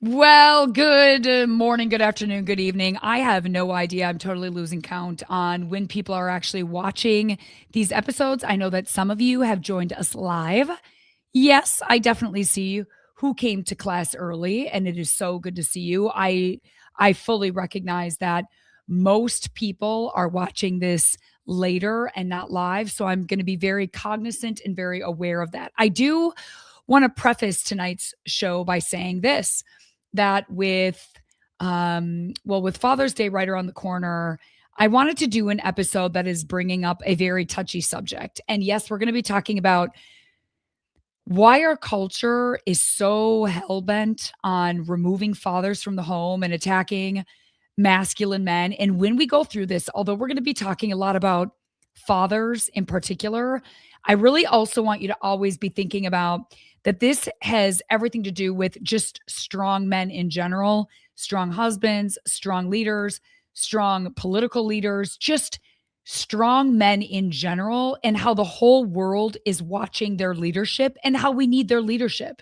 Well, good morning, good afternoon, good evening. I have no idea. I'm totally losing count on when people are actually watching these episodes. I know that some of you have joined us live. Yes, I definitely see you who came to class early, and it is so good to see you. I fully recognize that most people are watching this later and not live, so I'm going to be very cognizant and very aware of that. I do want to preface tonight's show by saying this, that with Father's Day right around the corner, I wanted to do an episode that is bringing up a very touchy subject. And yes, we're going to be talking about why our culture is so hell-bent on removing fathers from the home and attacking masculine men. And when we go through this, although we're going to be talking a lot about fathers in particular, I really also want you to always be thinking about that this has everything to do with just strong men in general, strong husbands, strong leaders, strong political leaders, just strong men in general, and how the whole world is watching their leadership and how we need their leadership,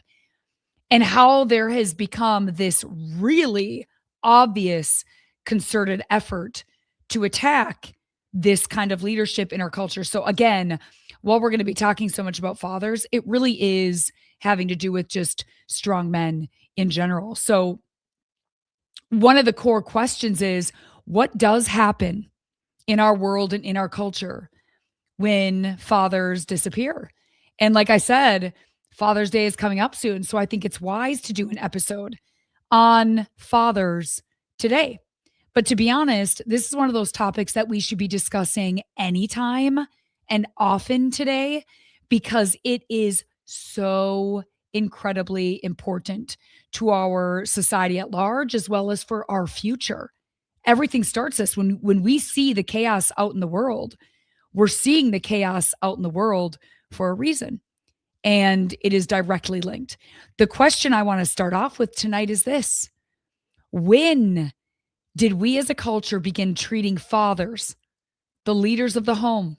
and how there has become this really obvious concerted effort to attack this kind of leadership in our culture. So, again, while we're going to be talking so much about fathers, it really is having to do with just strong men in general. So, one of the core questions is, what does happen in our world and in our culture when fathers disappear? And like I said, Father's Day is coming up soon. So I think it's wise to do an episode on fathers today. But to be honest, this is one of those topics that we should be discussing anytime and often today, because it is so incredibly important to our society at large, as well as for our future. Everything starts this when we see the chaos out in the world. We're seeing the chaos out in the world for a reason, and it is directly linked. The question I want to start off with tonight is this: when did we as a culture begin treating fathers, the leaders of the home,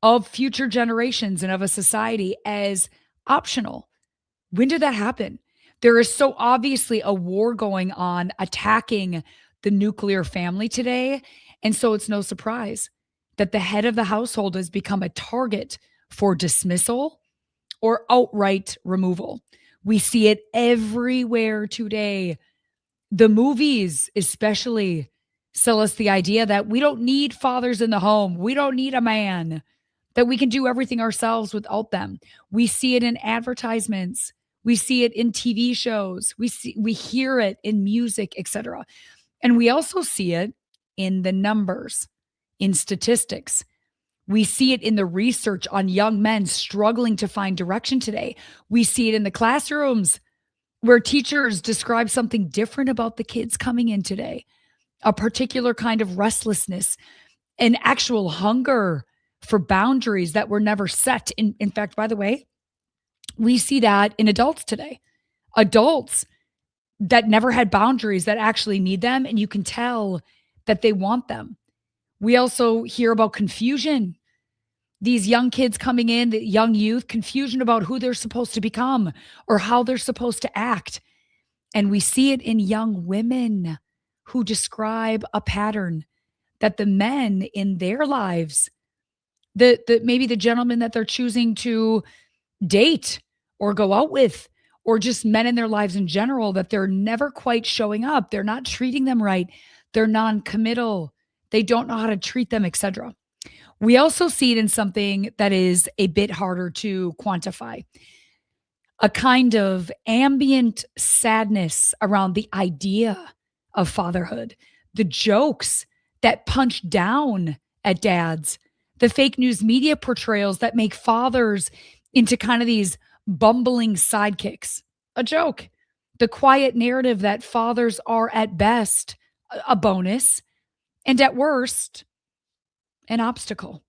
of future generations, and of a society as optional? When did that happen? There is so obviously a war going on attacking the nuclear family today. And so it's no surprise that the head of the household has become a target for dismissal or outright removal. We see it everywhere today. The movies, especially, sell us the idea that we don't need fathers in the home. We don't need a man, that we can do everything ourselves without them. We see it in advertisements. We see it in TV shows. We hear it in music, etc. And we also see it in the numbers, in statistics. We see it in the research on young men struggling to find direction today. We see it in the classrooms where teachers describe something different about the kids coming in today, a particular kind of restlessness, an actual hunger for boundaries that were never set. In fact, by the way, we see that in adults today. Adults that never had boundaries that actually need them, and you can tell that they want them. We also hear about confusion. These young kids coming in, the young youth, confusion about who they're supposed to become or how they're supposed to act. And we see it in young women who describe a pattern that the men in their lives, maybe the gentleman that they're choosing to date or go out with, or just men in their lives in general, that they're never quite showing up. They're not treating them right. They're non-committal. They don't know how to treat them, etc. We also see it in something that is a bit harder to quantify, a kind of ambient sadness around the idea of fatherhood, the jokes that punch down at dads, the fake news media portrayals that make fathers into kind of these bumbling sidekicks, a joke, the quiet narrative that fathers are at best a bonus and at worst an obstacle.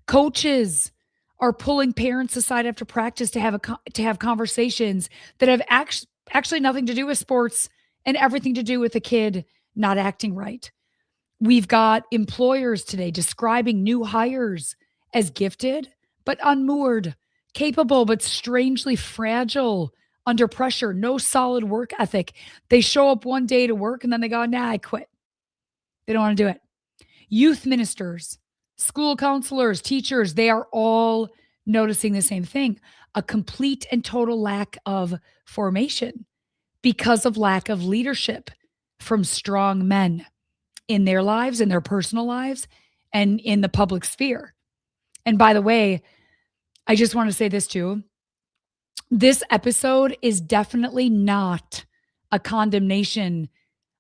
Coaches are pulling parents aside after practice to have conversations that have actually nothing to do with sports and everything to do with the kid not acting right. We've got employers today describing new hires as gifted, but unmoored, capable, but strangely fragile under pressure, no solid work ethic. They show up one day to work and then they go, nah, I quit. They don't want to do it. Youth ministers, school counselors, teachers, they are all noticing the same thing, a complete and total lack of formation because of lack of leadership from strong men in their lives, in their personal lives, and in the public sphere. And by the way, I just want to say this too. This episode is definitely not a condemnation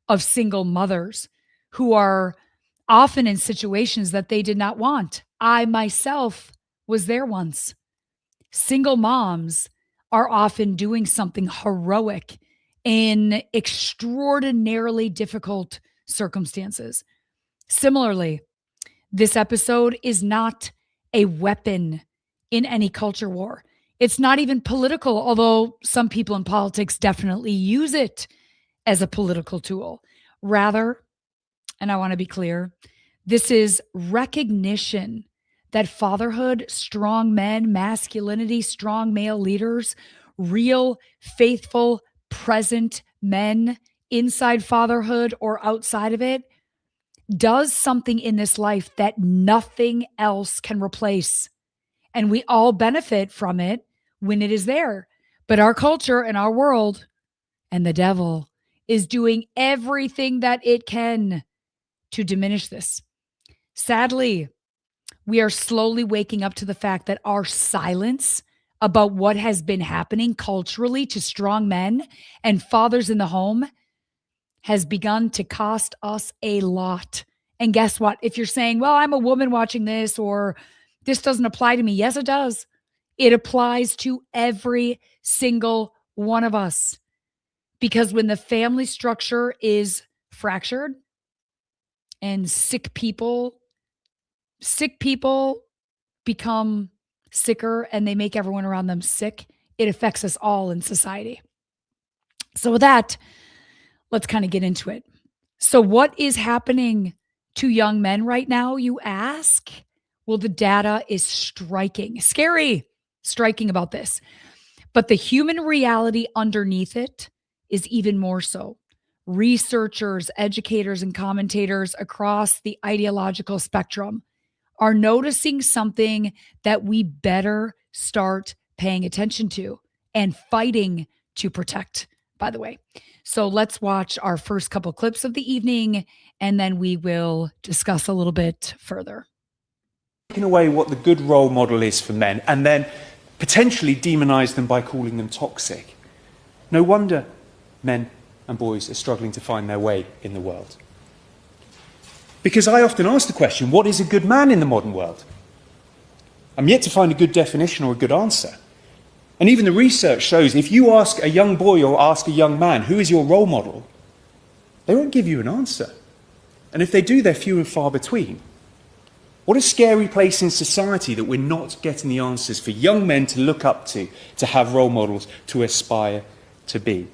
of single mothers who are often in situations that they did not want. I myself was there once. Single moms are often doing something heroic in extraordinarily difficult circumstances. Similarly, this episode is not a weapon in any culture war. It's not even political, although some people in politics definitely use it as a political tool. Rather, and I want to be clear, this is recognition that fatherhood, strong men, masculinity, strong male leaders, real, faithful, present men inside fatherhood or outside of it, does something in this life that nothing else can replace. And we all benefit from it when it is there. But our culture and our world and the devil is doing everything that it can to diminish this. Sadly, we are slowly waking up to the fact that our silence about what has been happening culturally to strong men and fathers in the home has begun to cost us a lot. And guess what? If you're saying, well, I'm a woman watching this, or this doesn't apply to me. Yes, it does. It applies to every single one of us. Because when the family structure is fractured and sick people become sicker and they make everyone around them sick, it affects us all in society. So with that, let's kind of get into it. So what is happening to young men right now, you ask? Well, the data is striking about this. But the human reality underneath it is even more so. Researchers, educators, and commentators across the ideological spectrum are noticing something that we better start paying attention to and fighting to protect, by the way. So let's watch our first couple clips of the evening, and then we will discuss a little bit further. Taking away what the good role model is for men and then potentially demonize them by calling them toxic. No wonder men and boys are struggling to find their way in the world. Because I often ask the question, what is a good man in the modern world? I'm yet to find a good definition or a good answer. And even the research shows if you ask a young boy or ask a young man, who is your role model? They won't give you an answer. And if they do, they're few and far between. What a scary place in society that we're not getting the answers for young men to look up to have role models, to aspire to be.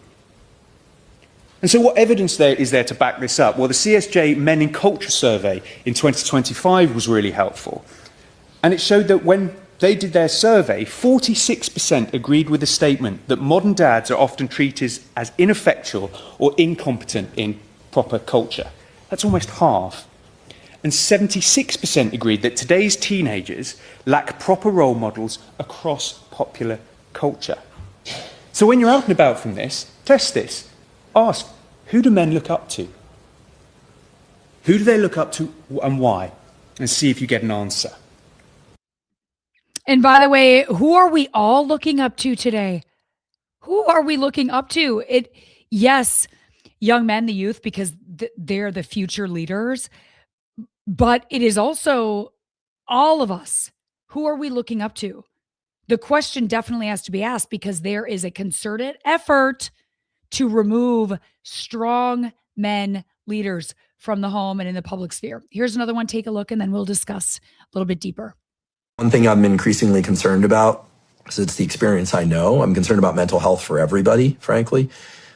And so what evidence is there to back this up? Well, the CSJ Men in Culture survey in 2025 was really helpful. And it showed that when they did their survey, 46% agreed with the statement that modern dads are often treated as ineffectual or incompetent in proper culture. That's almost half. And 76% agreed that today's teenagers lack proper role models across popular culture. So when you're out and about from this, test this. Ask, who do men look up to? Who do they look up to and why? And see if you get an answer. And by the way, who are we all looking up to today? Who are we looking up to? Yes, young men, the youth, because they're the future leaders. But it is also all of us. Who are we looking up to? The question definitely has to be asked because there is a concerted effort to remove strong men leaders from the home and in the public sphere. Here's another one. Take a look, and then we'll discuss a little bit deeper. One thing I'm increasingly concerned about, because it's the experience I know, I'm concerned about mental health for everybody, frankly,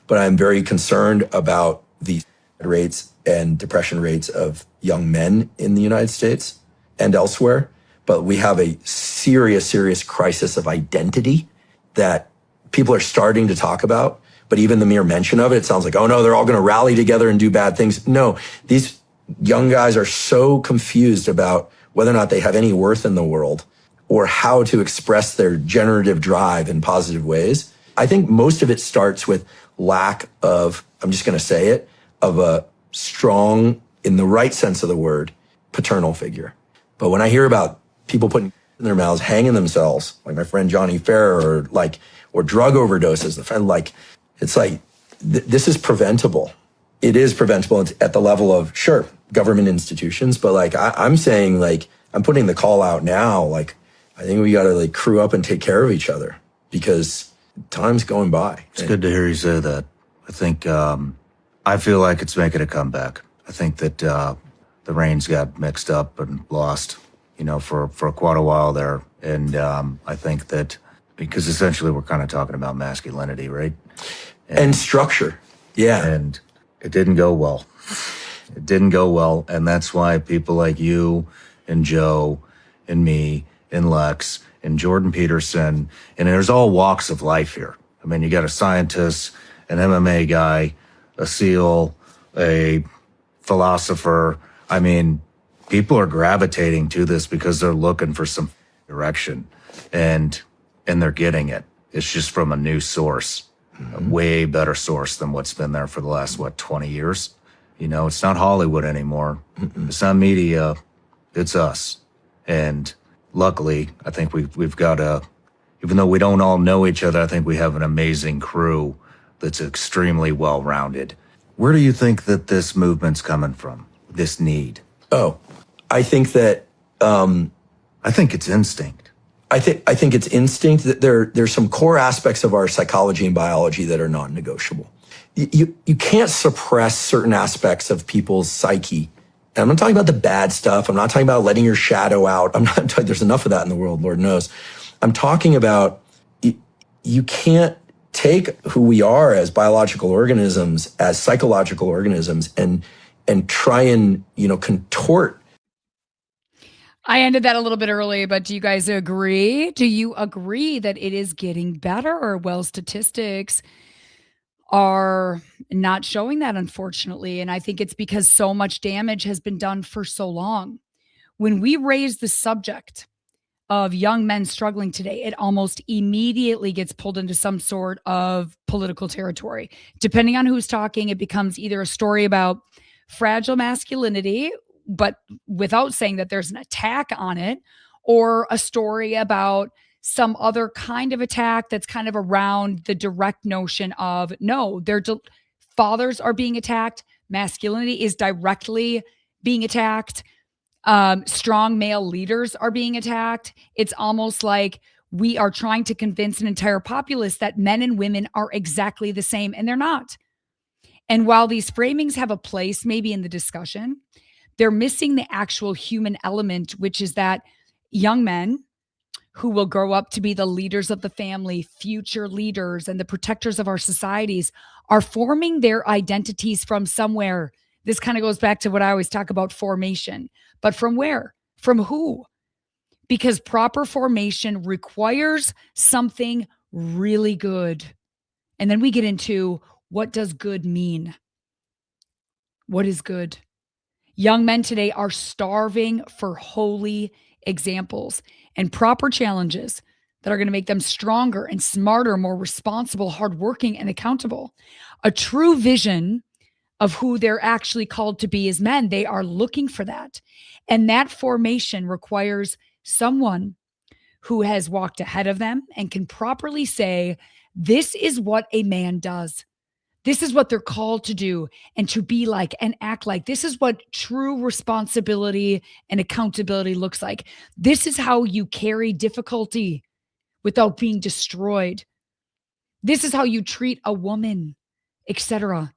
but I'm very concerned about the rates and depression rates of young men in the United States and elsewhere. But we have a serious crisis of identity that people are starting to talk about. But even the mere mention of it, it sounds like, oh no, they're all going to rally together and do bad things. No, these young guys are so confused about whether or not they have any worth in the world or how to express their generative drive in positive ways. I think most of it starts with lack of, I'm just going to say it, of a strong, in the right sense of the word, paternal figure. But when I hear about people putting in their mouths, hanging themselves, like my friend Johnny Ferrer, or drug overdoses, this is preventable. It is preventable at the level of, sure, government institutions, but I'm saying, I'm putting the call out now, I think we got to crew up and take care of each other because time's going by. It's good to hear you say that. I think, I feel like it's making a comeback. I think that the reins got mixed up and lost, for quite a while there. And I think that because essentially we're kind of talking about masculinity, right? And structure. Yeah. And it didn't go well. It didn't go well. And that's why people like you and Joe and me and Lex and Jordan Peterson, and there's all walks of life here. I mean, you got a scientist, an MMA guy, a SEAL, a philosopher. I mean, people are gravitating to this because they're looking for some direction, and they're getting it. It's just from a new source, a way better source than what's been there for the last, 20 years? It's not Hollywood anymore. It's not media. It's us. And luckily, I think we've got even though we don't all know each other, I think we have an amazing crew that's extremely well-rounded. Where do you think that this movement's coming from, this need? Oh, I think that... I think it's instinct. I think it's instinct. That there's some core aspects of our psychology and biology that are non-negotiable. You can't suppress certain aspects of people's psyche. And I'm not talking about the bad stuff. I'm not talking about letting your shadow out. There's enough of that in the world, Lord knows. I'm talking about you can't take who we are as biological organisms, as psychological organisms, and try and contort. I ended that a little bit early, but do you guys agree? Do you agree that it is getting better? Well, statistics are not showing that, unfortunately. And I think it's because so much damage has been done for so long. When we raise the subject of young men struggling today, it almost immediately gets pulled into some sort of political territory. Depending on who's talking, it becomes either a story about fragile masculinity, but without saying that there's an attack on it, or a story about some other kind of attack that's kind of around the direct notion of, no, fathers are being attacked. Masculinity is directly being attacked. Strong male leaders are being attacked. It's almost like we are trying to convince an entire populace that men and women are exactly the same, and they're not. And while these framings have a place maybe in the discussion, they're missing the actual human element, which is that young men who will grow up to be the leaders of the family, future leaders, and the protectors of our societies are forming their identities from somewhere. This kind of goes back to what I always talk about, formation. But from where? From who? Because proper formation requires something really good. And then we get into, what does good mean? What is good? Young men today are starving for holy examples and proper challenges that are going to make them stronger and smarter, more responsible, hardworking, and accountable. A true vision of who they're actually called to be as men. They are looking for that. And that formation requires someone who has walked ahead of them and can properly say, this is what a man does. This is what they're called to do and to be like and act like. This is what true responsibility and accountability looks like. This is how you carry difficulty without being destroyed. This is how you treat a woman, etc.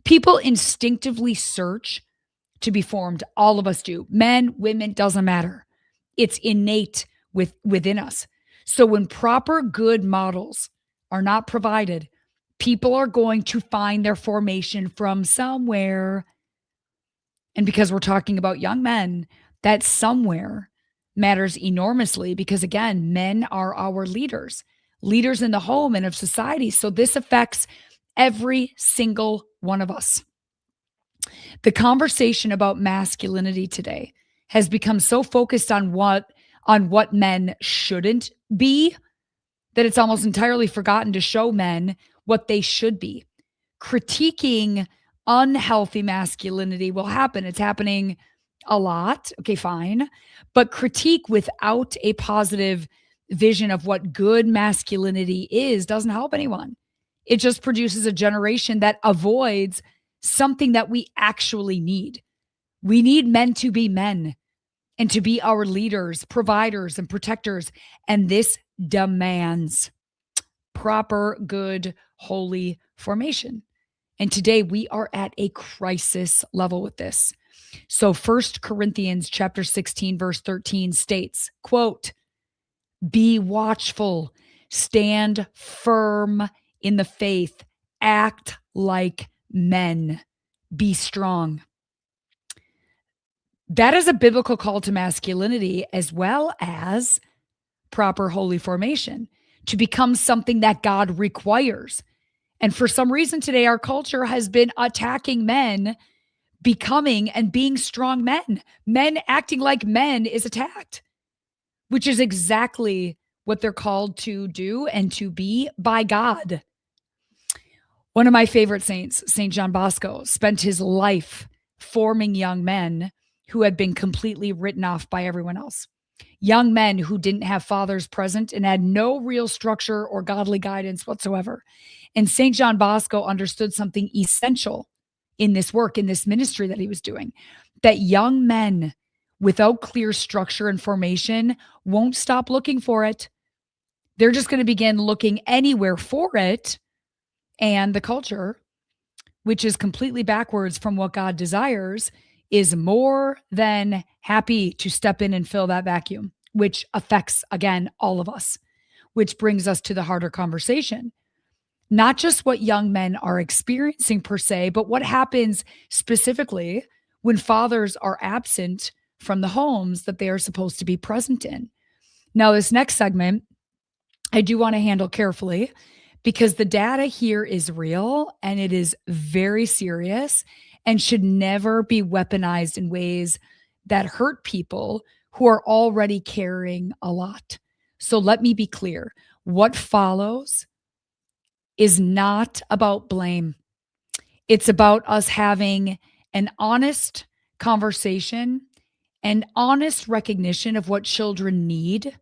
People instinctively search to be formed. All of us do. Men, women, doesn't matter. It's innate within us. So when proper good models are not provided, People are going to find their formation from somewhere. And because we're talking about young men, that somewhere matters enormously because, again, men are our leaders in the home and of society. So this affects every single one of us. The conversation about masculinity today has become so focused on what men shouldn't be that it's almost entirely forgotten to show men what they should be. Critiquing unhealthy masculinity will happen. It's happening a lot. Okay, fine. But critique without a positive vision of what good masculinity is doesn't help anyone. It just produces a generation that avoids something that we actually need. We need men to be men and to be our leaders, providers, and protectors. And this demands proper, good, holy formation. And today we are at a crisis level with this. So 1 Corinthians chapter 16, verse 13 states, quote, "Be watchful, stand firm in the faith, act like men, be strong." That is a biblical call to masculinity as well as proper holy formation to become something that God requires. And for some reason today, our culture has been attacking men becoming and being strong men. Men acting like men is attacked, which is exactly what they're called to do and to be by God. One of my favorite saints, St. John Bosco, spent his life forming young men who had been completely written off by everyone else. Young men who didn't have fathers present and had no real structure or godly guidance whatsoever. And St. John Bosco understood something essential in this work, in this ministry that he was doing, that young men without clear structure and formation won't stop looking for it. They're just going to begin looking anywhere for it. And the culture, which is completely backwards from what God desires, is more than happy to step in and fill that vacuum, which affects, again, all of us, which brings us to the harder conversation. Not just what young men are experiencing per se, but what happens specifically when fathers are absent from the homes that they are supposed to be present in. Now, this next segment, I do want to handle carefully because the data here is real and it is very serious and should never be weaponized in ways that hurt people who are already carrying a lot. So let me be clear. What follows is not about blame. It's about us having an honest conversation and honest recognition of what children need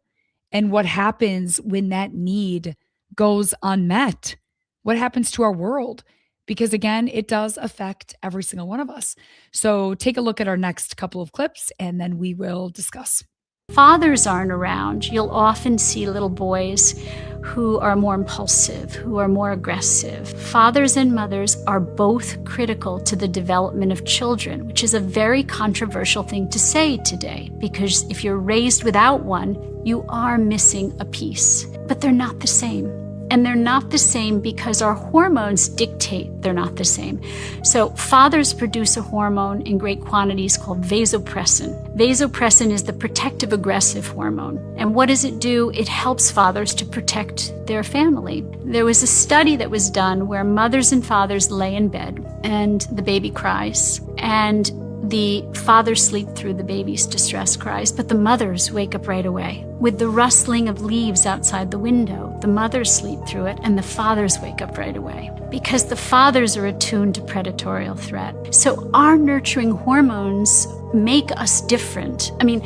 and what happens when that need goes unmet. What happens to our world? Because again, it does affect every single one of us. So take a look at our next couple of clips and then we will discuss. Fathers aren't around, you'll often see little boys who are more impulsive, who are more aggressive. Fathers and mothers are both critical to the development of children, which is a very controversial thing to say today, because if you're raised without one, you are missing a piece. But they're not the same. And they're not the same because our hormones dictate they're not the same. So fathers produce a hormone in great quantities called vasopressin. Vasopressin is the protective aggressive hormone. And what does it do? It helps fathers to protect their family. There was a study that was done where mothers and fathers lay in bed and the baby cries. And the fathers sleep through the baby's distress cries, but the mothers wake up right away. With the rustling of leaves outside the window, the mothers sleep through it and the fathers wake up right away because the fathers are attuned to predatorial threat. So our nurturing hormones make us different. I mean,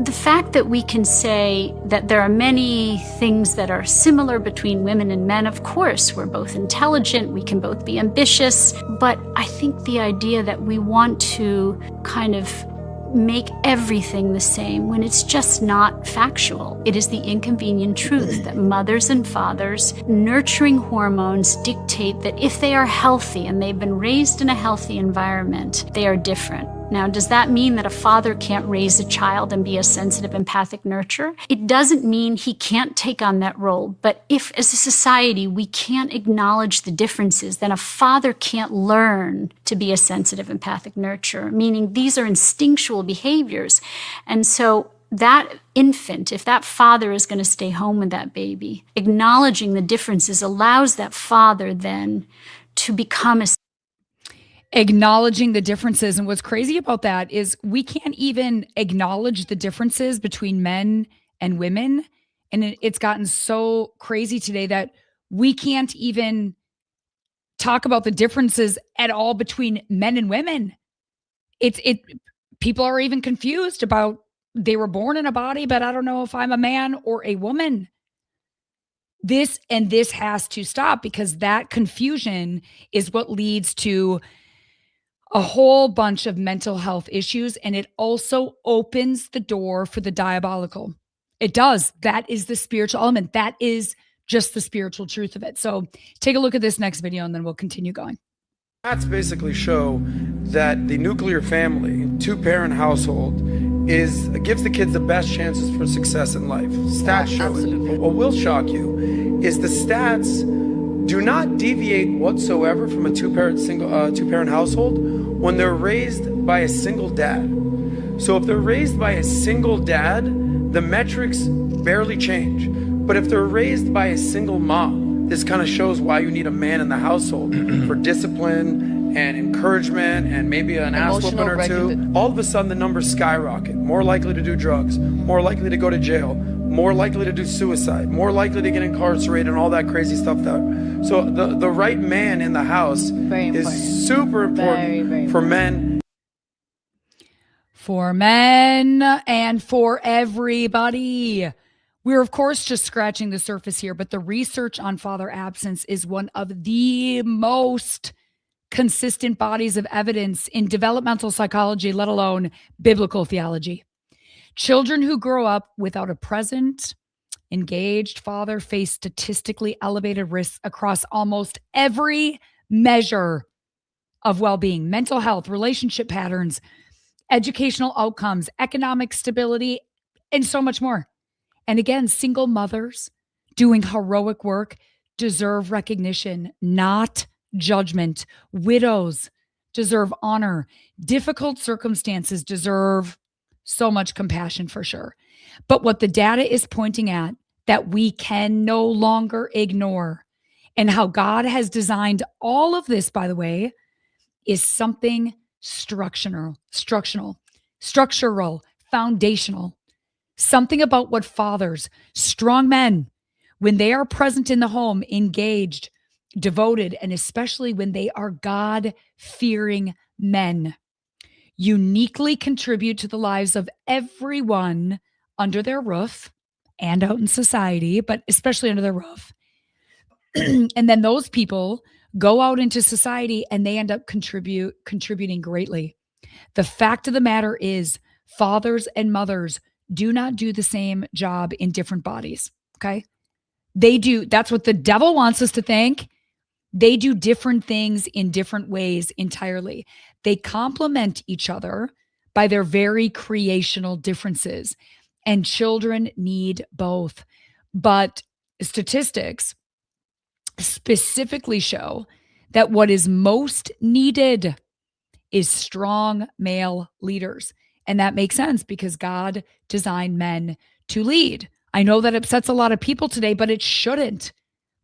the fact that we can say that there are many things that are similar between women and men, of course, we're both intelligent, we can both be ambitious, but I think the idea that we want to kind of make everything the same when it's just not factual. It is the inconvenient truth that mothers and fathers' nurturing hormones dictate that if they are healthy and they've been raised in a healthy environment, they are different. Now, does that mean that a father can't raise a child and be a sensitive, empathic nurturer? It doesn't mean he can't take on that role. But if, as a society, we can't acknowledge the differences, then a father can't learn to be a sensitive, empathic nurturer, meaning these are instinctual behaviors. And so that infant, if that father is going to stay home with that baby, acknowledging the differences allows that father then to become a acknowledging the differences. And what's crazy about that is we can't even acknowledge the differences between men and women. And it's gotten so crazy today that we can't even talk about the differences at all between men and women. People are even confused about they were born in a body, but I don't know if I'm a man or a woman. This has to stop, because that confusion is what leads to a whole bunch of mental health issues, and it also opens the door for the diabolical. It does. That is the spiritual element. That is just the spiritual truth of it. So take a look at this next video and then we'll continue going. Stats basically show that the nuclear family, two-parent household, gives the kids the best chances for success in life. Stats show it. What will shock you is the stats do not deviate whatsoever from a two-parent household when they're raised by a single dad. So if they're raised by a single dad, the metrics barely change. But if they're raised by a single mom, this kind of shows why you need a man in the household for discipline and encouragement and maybe an ass whooping or two. All of a sudden the numbers skyrocket. More likely to do drugs, more likely to go to jail, more likely to do suicide, more likely to get incarcerated, and all that crazy stuff. So the right man in the house is super important for men. For men and for everybody. We're, of course, just scratching the surface here, but the research on father absence is one of the most consistent bodies of evidence in developmental psychology, let alone biblical theology. Children who grow up without a present, engaged father face statistically elevated risks across almost every measure of well-being, mental health, relationship patterns, educational outcomes, economic stability, and so much more. And again, single mothers doing heroic work deserve recognition, not judgment. Widows deserve honor. Difficult circumstances deserve so much compassion for sure. But what the data is pointing at that we can no longer ignore, and how God has designed all of this, by the way, is something structural, foundational. Something about what fathers, strong men, when they are present in the home, engaged, devoted, and especially when they are God-fearing men, uniquely contribute to the lives of everyone under their roof and out in society, but especially under their roof. And then those people go out into society and they end up contributing greatly. The fact of the matter is, fathers and mothers do not do the same job in different bodies, okay? They do. That's what the devil wants us to think. They do different things in different ways entirely. They complement each other by their very creational differences, and children need both. But statistics specifically show that what is most needed is strong male leaders. And that makes sense because God designed men to lead. I know that upsets a lot of people today, but it shouldn't.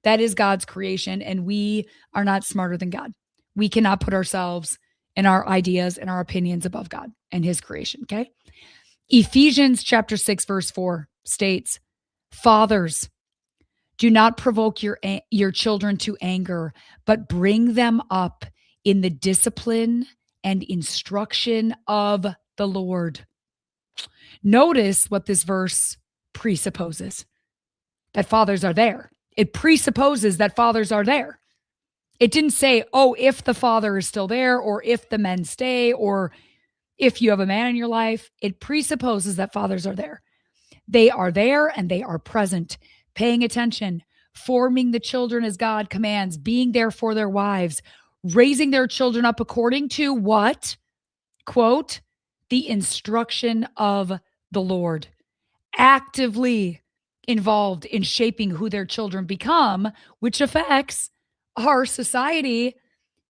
That is God's creation, and we are not smarter than God. We cannot put ourselves and our ideas and our opinions above God and his creation, okay? Ephesians chapter 6, verse 4 states, "Fathers, do not provoke your children to anger, but bring them up in the discipline and instruction of the Lord." Notice what this verse presupposes, that fathers are there. It presupposes that fathers are there. It didn't say, oh, if the father is still there, or if the men stay, or if you have a man in your life. It presupposes that fathers are there. They are there and they are present, paying attention, forming the children as God commands, being there for their wives, raising their children up according to what quote, the instruction of the Lord, actively involved in shaping who their children become, which affects our society,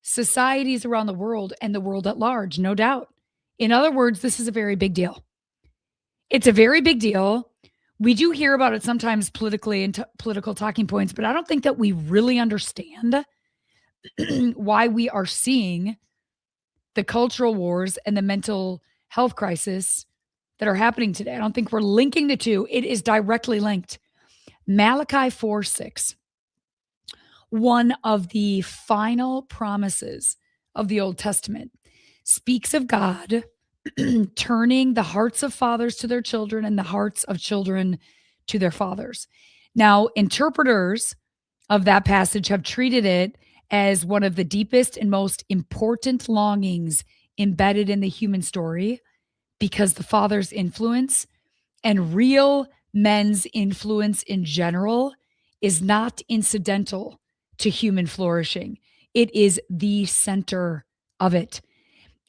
societies around the world, and the world at large, no doubt. In other words, this is a very big deal. It's a very big deal. We do hear about it sometimes politically and political talking points, but I don't think that we really understand why we are seeing the cultural wars and the mental health crisis that are happening today. I don't think we're linking the two. It is directly linked. Malachi 4:6, one of the final promises of the Old Testament, speaks of God turning the hearts of fathers to their children and the hearts of children to their fathers. Now, interpreters of that passage have treated it as one of the deepest and most important longings embedded in the human story, because the father's influence and real men's influence in general is not incidental to human flourishing. It is the center of it.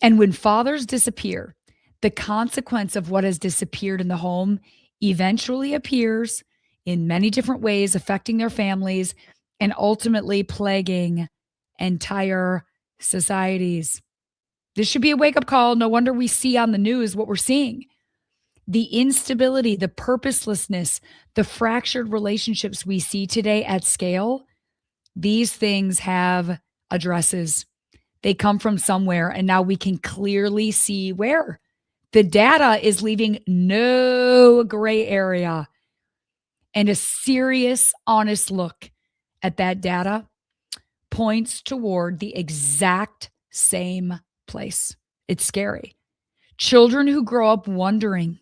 And when fathers disappear, the consequence of what has disappeared in the home eventually appears in many different ways, affecting their families and ultimately plaguing entire societies. This should be a wake-up call. No wonder we see on the news what we're seeing. The instability, the purposelessness, the fractured relationships we see today at scale, these things have addresses. They come from somewhere, and now we can clearly see where. The data is leaving no gray area. And a serious, honest look at that data points toward the exact same place. It's scary. Children who grow up wondering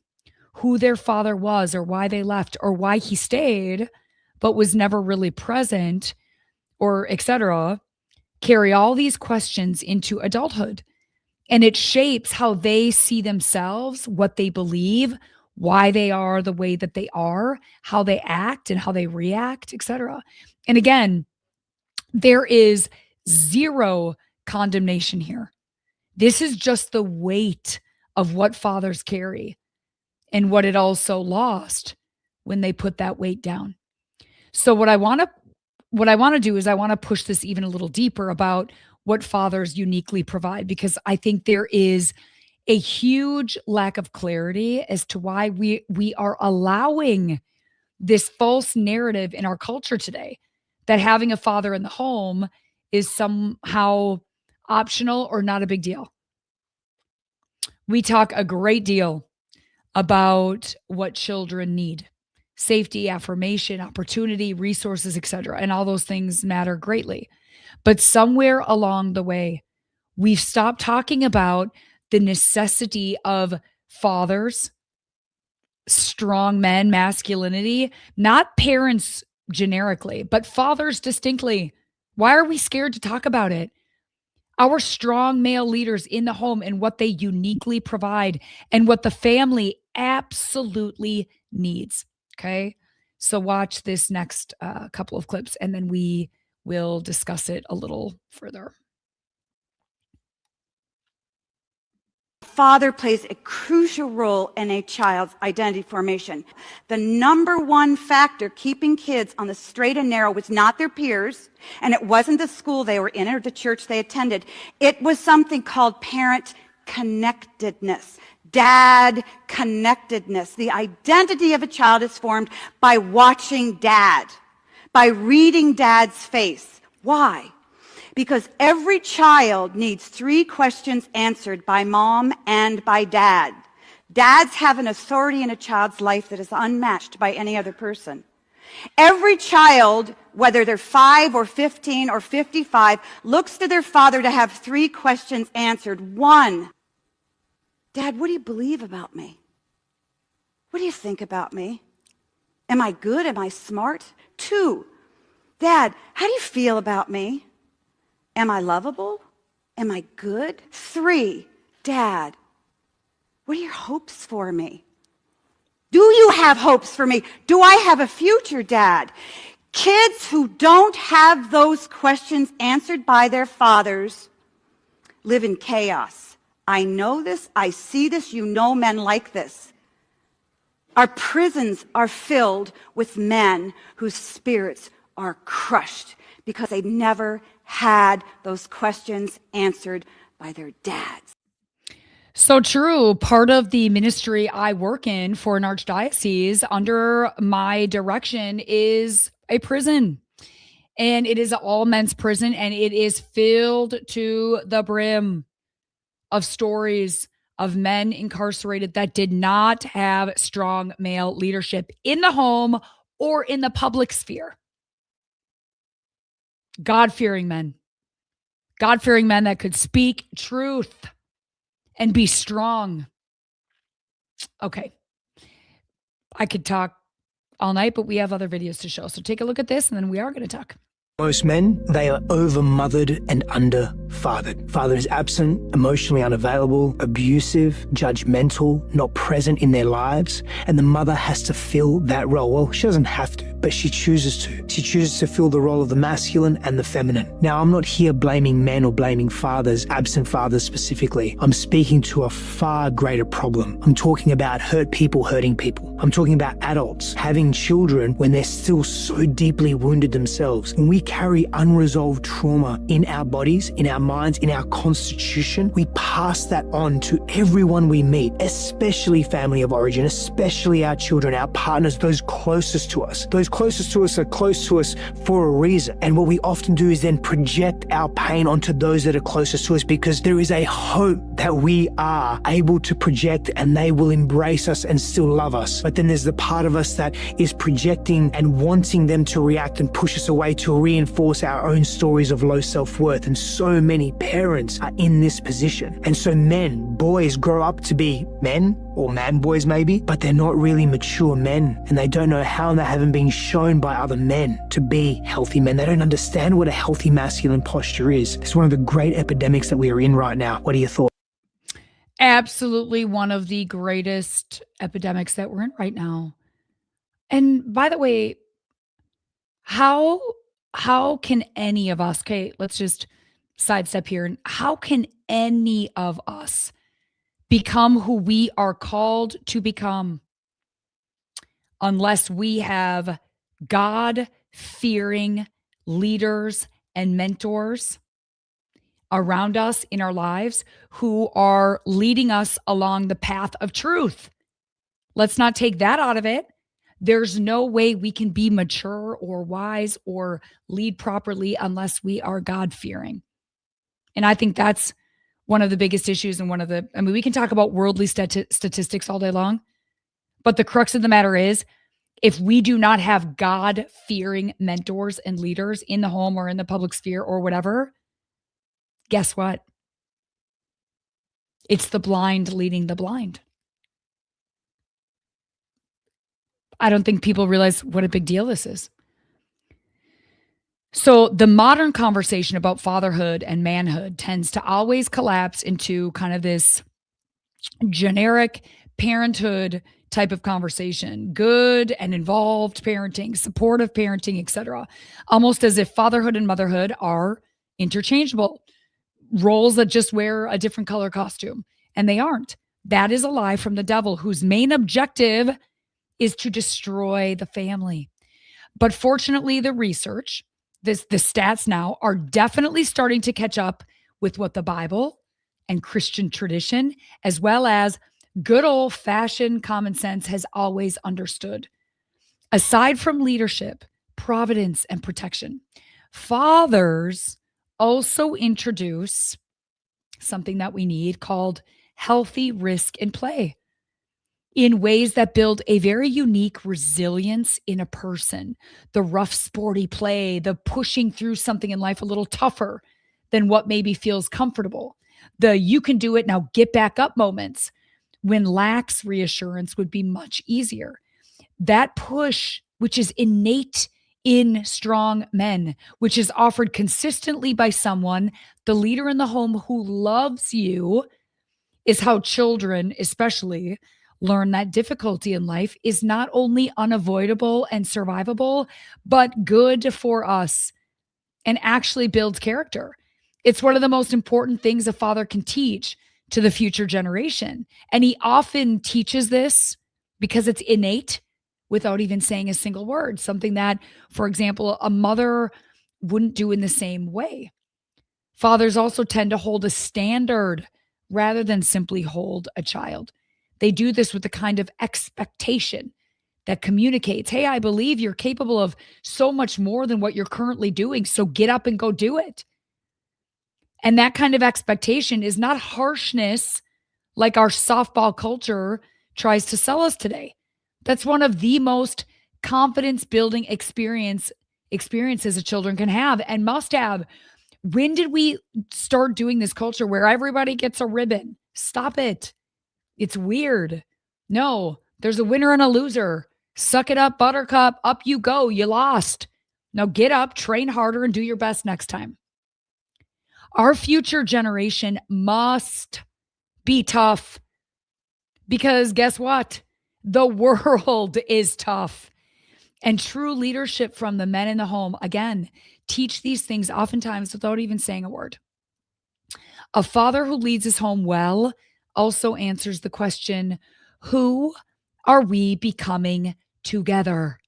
who their father was or why they left or why he stayed but was never really present, or etc., carry all these questions into adulthood. And it shapes how they see themselves, what they believe, why they are the way that they are, how they act and how they react, etc. And again, there is zero condemnation here. This is just the weight of what fathers carry and what it also lost when they put that weight down. So what I want to do is I want to push this even a little deeper about what fathers uniquely provide, because I think there is a huge lack of clarity as to why we are allowing this false narrative in our culture today that having a father in the home is somehow optional or not a big deal. We talk a great deal about what children need: safety, affirmation, opportunity, resources, etc. And all those things matter greatly. But somewhere along the way, we've stopped talking about the necessity of fathers, strong men, masculinity, not parents generically, but fathers distinctly. Why are we scared to talk about it? Our strong male leaders in the home and what they uniquely provide and what the family absolutely needs. Okay. So watch this next couple of clips and then we will discuss it a little further. Father plays a crucial role in a child's identity formation. The number one factor keeping kids on the straight and narrow was not their peers, and it wasn't the school they were in or the church they attended. It was something called parent connectedness, dad connectedness. The identity of a child is formed by watching dad, by reading dad's face. Why? Because every child needs 3 questions answered by mom and by dad. Dads have an authority in a child's life that is unmatched by any other person. Every child, whether they're 5 or 15 or 55, looks to their father to have 3 questions answered. 1, Dad, what do you believe about me? What do you think about me? Am I good? Am I smart? 2, Dad, how do you feel about me? Am I lovable? Am I good? 3, Dad, what are your hopes for me? Do you have hopes for me? Do I have a future, Dad? Kids who don't have those questions answered by their fathers live in chaos, I know this, I see this, you know men like this. Our prisons are filled with men whose spirits are crushed because they've never had those questions answered by their dads. So true. Part of the ministry I work in for an archdiocese under my direction is a prison. And it is an all men's prison, and it is filled to the brim of stories of men incarcerated that did not have strong male leadership in the home or in the public sphere. God-fearing men. God-fearing men that could speak truth and be strong. Okay. I could talk all night, but we have other videos to show. So take a look at this, and then we are going to talk. Most men, they are over-mothered and under-fathered. Father is absent, emotionally unavailable, abusive, judgmental, not present in their lives, and the mother has to fill that role. Well, she doesn't have to, but she chooses to. She chooses to fill the role of the masculine and the feminine. Now, I'm not here blaming men or blaming fathers, absent fathers specifically. I'm speaking to a far greater problem. I'm talking about hurt people hurting people. I'm talking about adults having children when they're still so deeply wounded themselves. When we carry unresolved trauma in our bodies, in our minds, in our constitution, we pass that on to everyone we meet, especially family of origin, especially our children, our partners, those closest to us. Those closest to us are close to us for a reason. And what we often do is then project our pain onto those that are closest to us, because there is a hope that we are able to project and they will embrace us and still love us. But then there's the part of us that is projecting and wanting them to react and push us away to reinforce our own stories of low self-worth. And so many parents are in this position. And so men, boys grow up to be men, or man boys maybe, but they're not really mature men, and they don't know how, and they haven't been shown by other men to be healthy men. They don't understand what a healthy masculine posture is. It's one of the great epidemics that we are in right now. What are your thoughts? Absolutely one of the greatest epidemics that we're in right now. And by the way, how can any of us, okay, let's just sidestep here. And how can any of us become who we are called to become unless we have God-fearing leaders and mentors around us in our lives who are leading us along the path of truth? Let's not take that out of it. There's no way we can be mature or wise or lead properly unless we are God-fearing. And I think that's one of the biggest issues, and we can talk about worldly statistics all day long, but the crux of the matter is, if we do not have God-fearing mentors and leaders in the home or in the public sphere or whatever, guess what? It's the blind leading the blind. I don't think people realize what a big deal this is. So the modern conversation about fatherhood and manhood tends to always collapse into kind of this generic parenthood type of conversation, good and involved parenting, supportive parenting, etc. Almost as if fatherhood and motherhood are interchangeable, roles that just wear a different color costume. And they aren't. That is a lie from the devil, whose main objective is to destroy the family. But fortunately, the research, the stats now are definitely starting to catch up with what the Bible and Christian tradition, as well as good old-fashioned common sense, has always understood. Aside from leadership, providence, and protection, fathers also introduce something that we need called healthy risk and play, in ways that build a very unique resilience in a person. The rough, sporty play, the pushing through something in life a little tougher than what maybe feels comfortable. The you can do it, now get back up moments when lax reassurance would be much easier. That push, which is innate in strong men, which is offered consistently by someone, the leader in the home who loves you, is how children especially learn that difficulty in life is not only unavoidable and survivable, but good for us and actually builds character. It's one of the most important things a father can teach to the future generation. And he often teaches this because it's innate without even saying a single word, something that, for example, a mother wouldn't do in the same way. Fathers also tend to hold a standard rather than simply hold a child. They do this with the kind of expectation that communicates, hey, I believe you're capable of so much more than what you're currently doing, so get up and go do it. And that kind of expectation is not harshness like our softball culture tries to sell us today. That's one of the most confidence building experiences that children can have and must have. When did we start doing this culture where everybody gets a ribbon? Stop it. It's weird. No, there's a winner and a loser. Suck it up, buttercup. Up you go. You lost. Now get up, train harder, and do your best next time. Our future generation must be tough because guess what? The world is tough. And true leadership from the men in the home, again, teach these things oftentimes without even saying a word. A father who leads his home well also answers the question, who are we becoming together?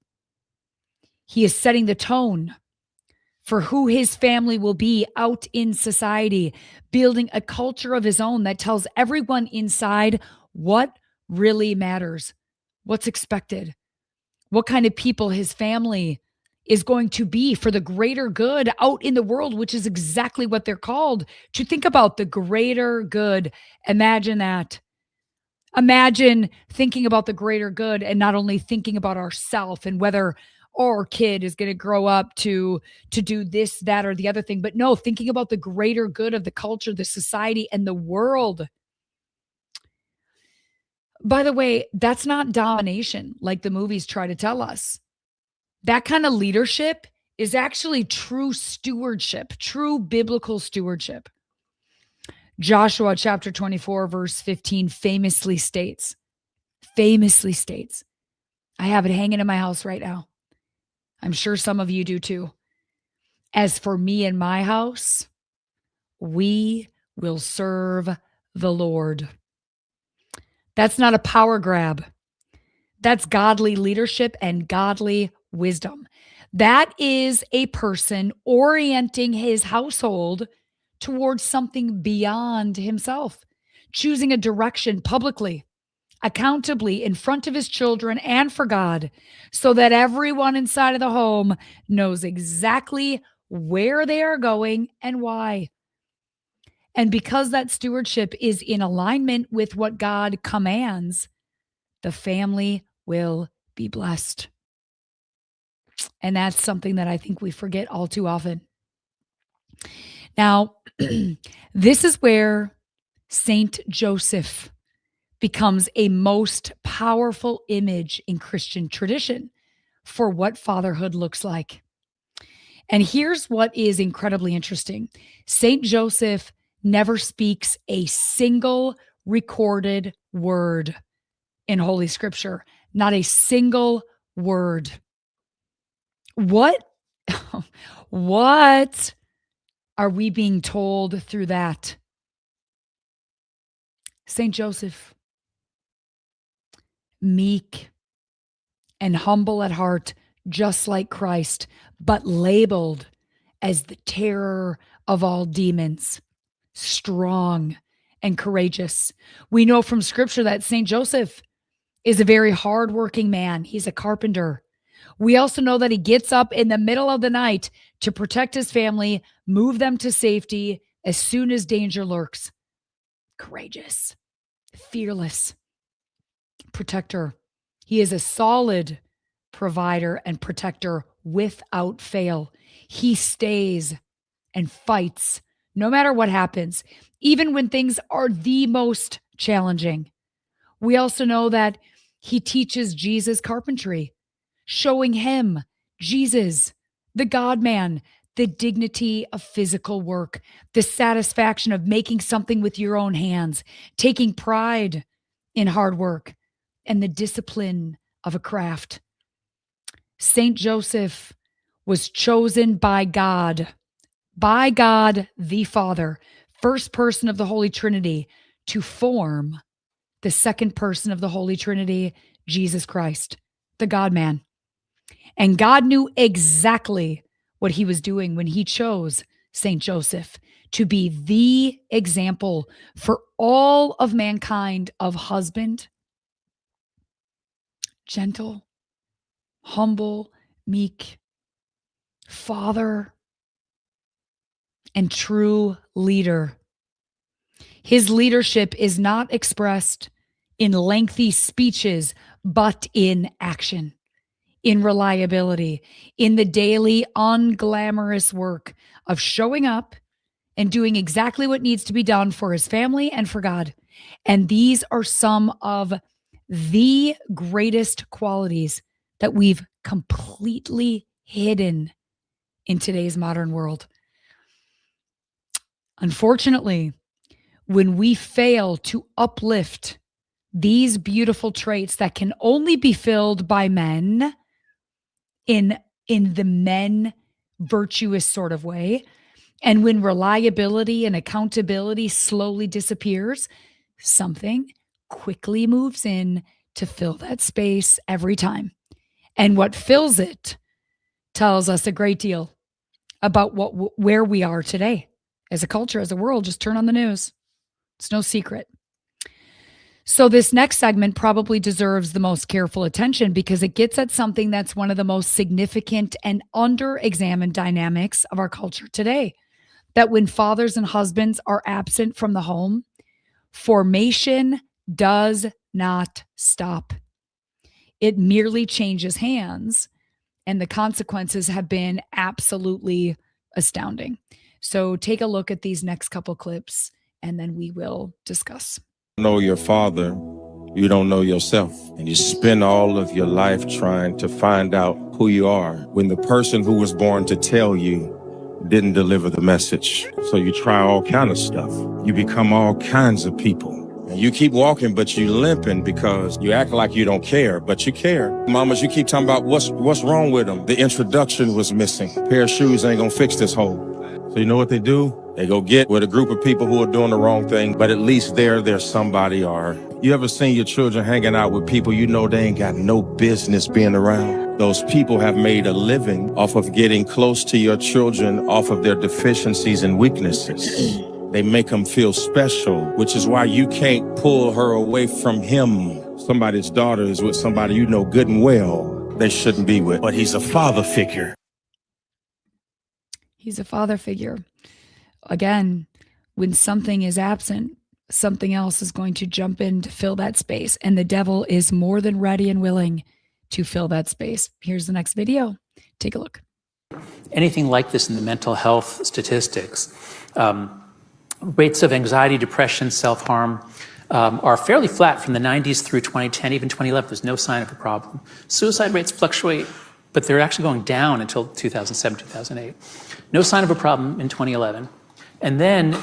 He is setting the tone for who his family will be out in society, building a culture of his own that tells everyone inside what really matters, what's expected, what kind of people his family is going to be for the greater good out in the world, which is exactly what they're called to think about, the greater good. Imagine that. Imagine thinking about the greater good and not only thinking about ourselves and whether our kid is going to grow up to do this, that, or the other thing, but no, thinking about the greater good of the culture, the society, and the world. By the way, that's not domination like the movies try to tell us. That kind of leadership is actually true stewardship, true biblical stewardship. Joshua chapter 24, verse 15 famously states, I have it hanging in my house right now. I'm sure some of you do too. As for me and my house, we will serve the Lord. That's not a power grab. That's godly leadership and godly wisdom. That is a person orienting his household towards something beyond himself, choosing a direction publicly, accountably in front of his children and for God, so that everyone inside of the home knows exactly where they are going and why. And because that stewardship is in alignment with what God commands, the family will be blessed. And that's something that I think we forget all too often. Now, this is where Saint Joseph becomes a most powerful image in Christian tradition for what fatherhood looks like. And here's what is incredibly interesting. Saint Joseph never speaks a single recorded word in Holy Scripture, not a single word. What are we being told through that? Saint Joseph, meek and humble at heart, just like Christ, but labeled as the terror of all demons, strong and courageous. We know from Scripture that Saint Joseph is a very hardworking man. He's a carpenter. We also know that he gets up in the middle of the night to protect his family, move them to safety as soon as danger lurks. Courageous, fearless, protector. He is a solid provider and protector without fail. He stays and fights no matter what happens, even when things are the most challenging. We also know that he teaches Jesus carpentry, showing him, Jesus, the God-man, the dignity of physical work, the satisfaction of making something with your own hands, taking pride in hard work, and the discipline of a craft. Saint Joseph was chosen by God the Father, first person of the Holy Trinity, to form the second person of the Holy Trinity, Jesus Christ, the God-man. And God knew exactly what he was doing when he chose Saint Joseph to be the example for all of mankind of husband, gentle, humble, meek, father, and true leader. His leadership is not expressed in lengthy speeches, but in action, in reliability, in the daily unglamorous work of showing up and doing exactly what needs to be done for his family and for God. And these are some of the greatest qualities that we've completely hidden in today's modern world. Unfortunately, when we fail to uplift these beautiful traits that can only be filled by men in the men virtuous sort of way, and when reliability and accountability slowly disappears, something quickly moves in to fill that space every time. And what fills it tells us a great deal about where we are today as a culture, as a world. Just turn on the news. It's no secret. So this next segment probably deserves the most careful attention because it gets at something that's one of the most significant and under-examined dynamics of our culture today. That when fathers and husbands are absent from the home, formation does not stop. It merely changes hands, and the consequences have been absolutely astounding. So take a look at these next couple clips, and then we will discuss. Know your father, you don't know yourself. And you spend all of your life trying to find out who you are when the person who was born to tell you didn't deliver the message. So you try all kind of stuff. You become all kinds of people. And you keep walking, but you limping because you act like you don't care, but you care. Mamas, you keep talking about what's wrong with them. The introduction was missing. A pair of shoes ain't gonna fix this hole. So you know what they do? They go get with a group of people who are doing the wrong thing, but at least there's somebody. Or you ever seen your children hanging out with people you know they ain't got no business being around? Those people have made a living off of getting close to your children off of their deficiencies and weaknesses. They make them feel special, which is why you can't pull her away from him. Somebody's daughter is with somebody you know good and well they shouldn't be with, but he's a father figure. He's a father figure. Again, when something is absent, something else is going to jump in to fill that space. And the devil is more than ready and willing to fill that space. Here's the next video. Take a look. Anything like this in the mental health statistics, rates of anxiety, depression, self-harm are fairly flat from the 90s through 2010, even 2011. There's no sign of a problem. Suicide rates fluctuate, but they're actually going down until 2007, 2008. No sign of a problem in 2011. And then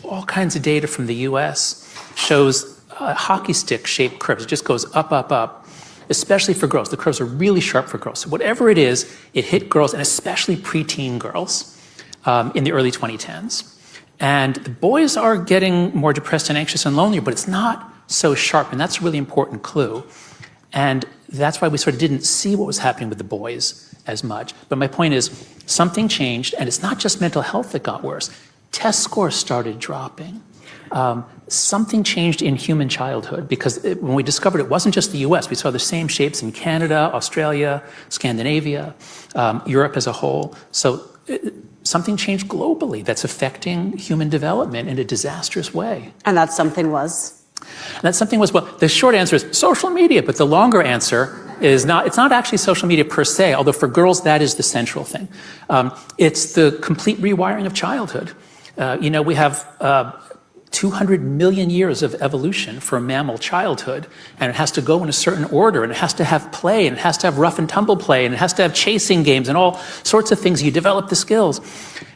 all kinds of data from the US shows hockey stick shaped curves. It just goes up, up, up, especially for girls. The curves are really sharp for girls. So whatever it is, it hit girls, and especially preteen girls in the early 2010s. And the boys are getting more depressed and anxious and lonelier, but it's not so sharp, and that's a really important clue. And that's why we sort of didn't see what was happening with the boys as much. But my point is, something changed, and it's not just mental health that got worse. Test scores started dropping. Something changed in human childhood, because when we discovered it wasn't just the US, we saw the same shapes in Canada, Australia, Scandinavia, Europe as a whole. So something changed globally that's affecting human development in a disastrous way. And that something was? That something was, well, the short answer is social media, but the longer answer is not, it's not actually social media per se, although for girls that is the central thing. It's the complete rewiring of childhood. You know, we have 200 million years of evolution for a mammal childhood, and it has to go in a certain order, and it has to have play, and it has to have rough and tumble play, and it has to have chasing games and all sorts of things. You develop the skills.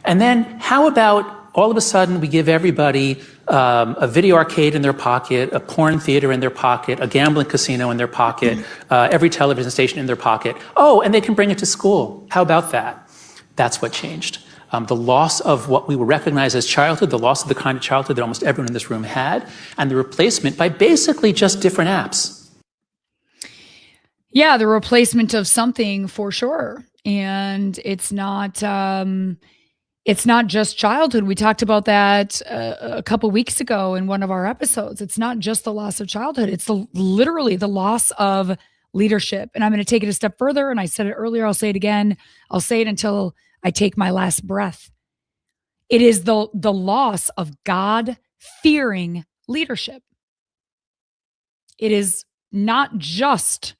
And then how about all of a sudden we give everybody a video arcade in their pocket, a porn theater in their pocket, a gambling casino in their pocket, every television station in their pocket. Oh, and they can bring it to school. How about that? That's what changed. the loss of what we would recognize as childhood, the loss of the kind of childhood that almost everyone in this room had, and the replacement by basically just different apps. Yeah, the replacement of something for sure. And it's not just childhood. We talked about that a couple weeks ago in one of our episodes. It's not just the loss of childhood. It's literally the loss of leadership. And I'm going to take it a step further. And I said it earlier. I'll say it again. I'll say it until I take my last breath. It is the loss of God-fearing leadership. It is not just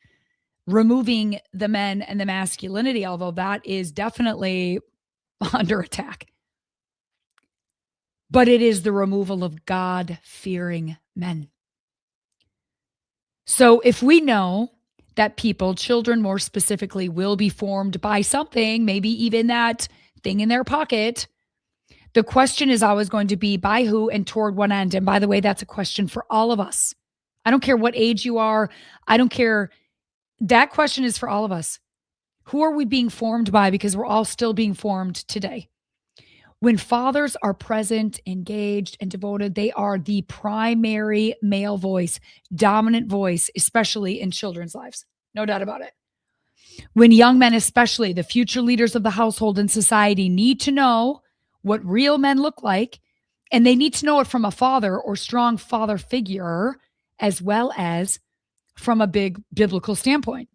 removing the men and the masculinity, although that is definitely under attack. But it is the removal of God-fearing men. So if we know that people, children more specifically, will be formed by something, maybe even that thing in their pocket, the question is always going to be by who and toward what end. And by the way, that's a question for all of us. I don't care what age you are. I don't care. That question is for all of us. Who are we being formed by? Because we're all still being formed today. When fathers are present, engaged, and devoted, they are the primary male voice, dominant voice, especially in children's lives. No doubt about it. When young men, especially the future leaders of the household and society, need to know what real men look like, and they need to know it from a father or strong father figure, as well as from a big biblical standpoint.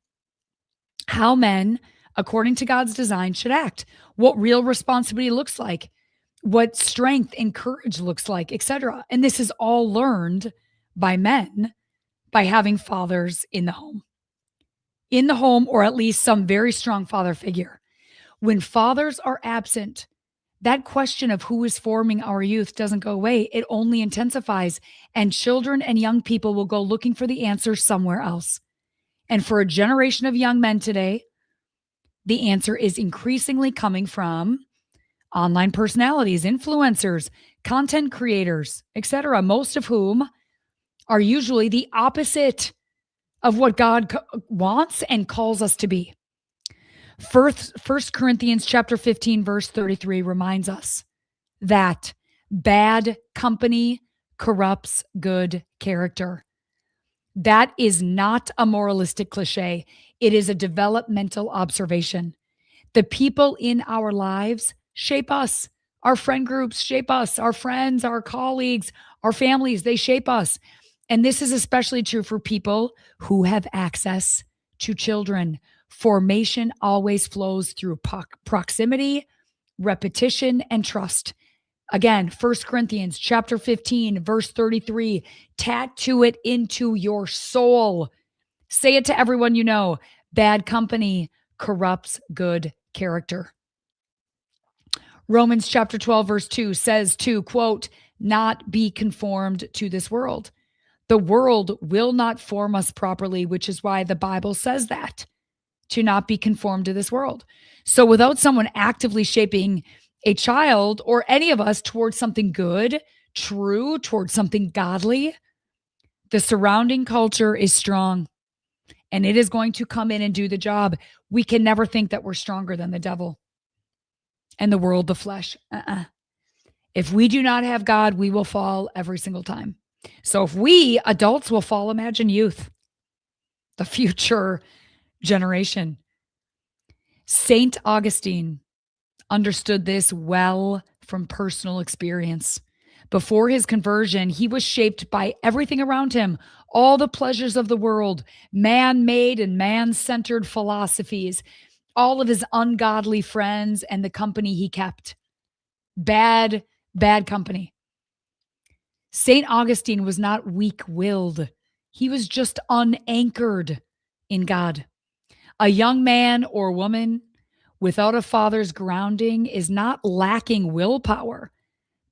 How men, according to God's design, should act, what real responsibility looks like, what strength and courage looks like, etc. And this is all learned by men by having fathers in the home. In the home, or at least some very strong father figure. When fathers are absent, that question of who is forming our youth doesn't go away. It only intensifies, and children and young people will go looking for the answer somewhere else. And for a generation of young men today, the answer is increasingly coming from online personalities, influencers, content creators, etc., most of whom are usually the opposite of what God wants and calls us to be. First Corinthians chapter 15, verse 33 reminds us that bad company corrupts good character. That is not a moralistic cliche. It is a developmental observation. The people in our lives shape us. Our friend groups shape us. Our friends, our colleagues, our families, they shape us. And this is especially true for people who have access to children. Formation always flows through proximity, repetition, and trust. Again, 1 Corinthians chapter 15, verse 33, tattoo it into your soul. Say it to everyone you know. Bad company corrupts good character. Romans chapter 12, verse 2 says to, quote, not be conformed to this world. The world will not form us properly, which is why the Bible says that, to not be conformed to this world. So without someone actively shaping a child or any of us towards something good, true, towards something godly, the surrounding culture is strong and it is going to come in and do the job. We can never think that we're stronger than the devil and the world, the flesh. If we do not have God, we will fall every single time. So if we adults will fall, imagine youth, the future generation. Saint Augustine understood this well from personal experience. Before his conversion, he was shaped by everything around him, all the pleasures of the world, man-made and man-centered philosophies, all of his ungodly friends and the company he kept. Bad company. St. Augustine was not weak-willed. He was just unanchored in God. A young man or woman without a father's grounding is not lacking willpower.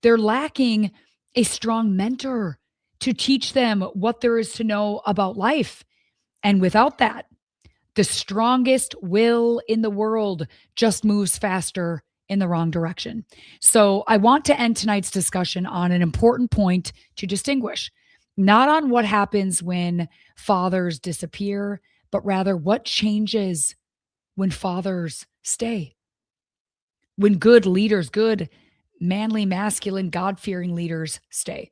They're lacking a strong mentor to teach them what there is to know about life. And without that, the strongest will in the world just moves faster in the wrong direction. So I want to end tonight's discussion on an important point to distinguish, not on what happens when fathers disappear, but rather what changes when fathers stay. when good leaders, good, manly, masculine, God-fearing leaders stay.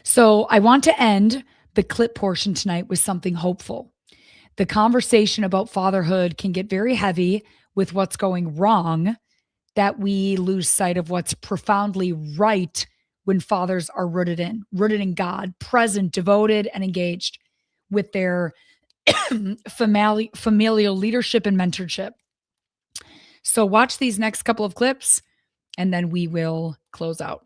So I want to end the clip portion tonight with something hopeful. The conversation about fatherhood can get very heavy with what's going wrong, that we lose sight of what's profoundly right when fathers are rooted in God, present, devoted, and engaged with their familial leadership and mentorship. So watch these next couple of clips, and then we will close out.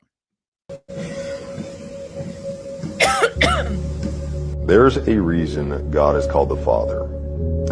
There's a reason that God is called the Father,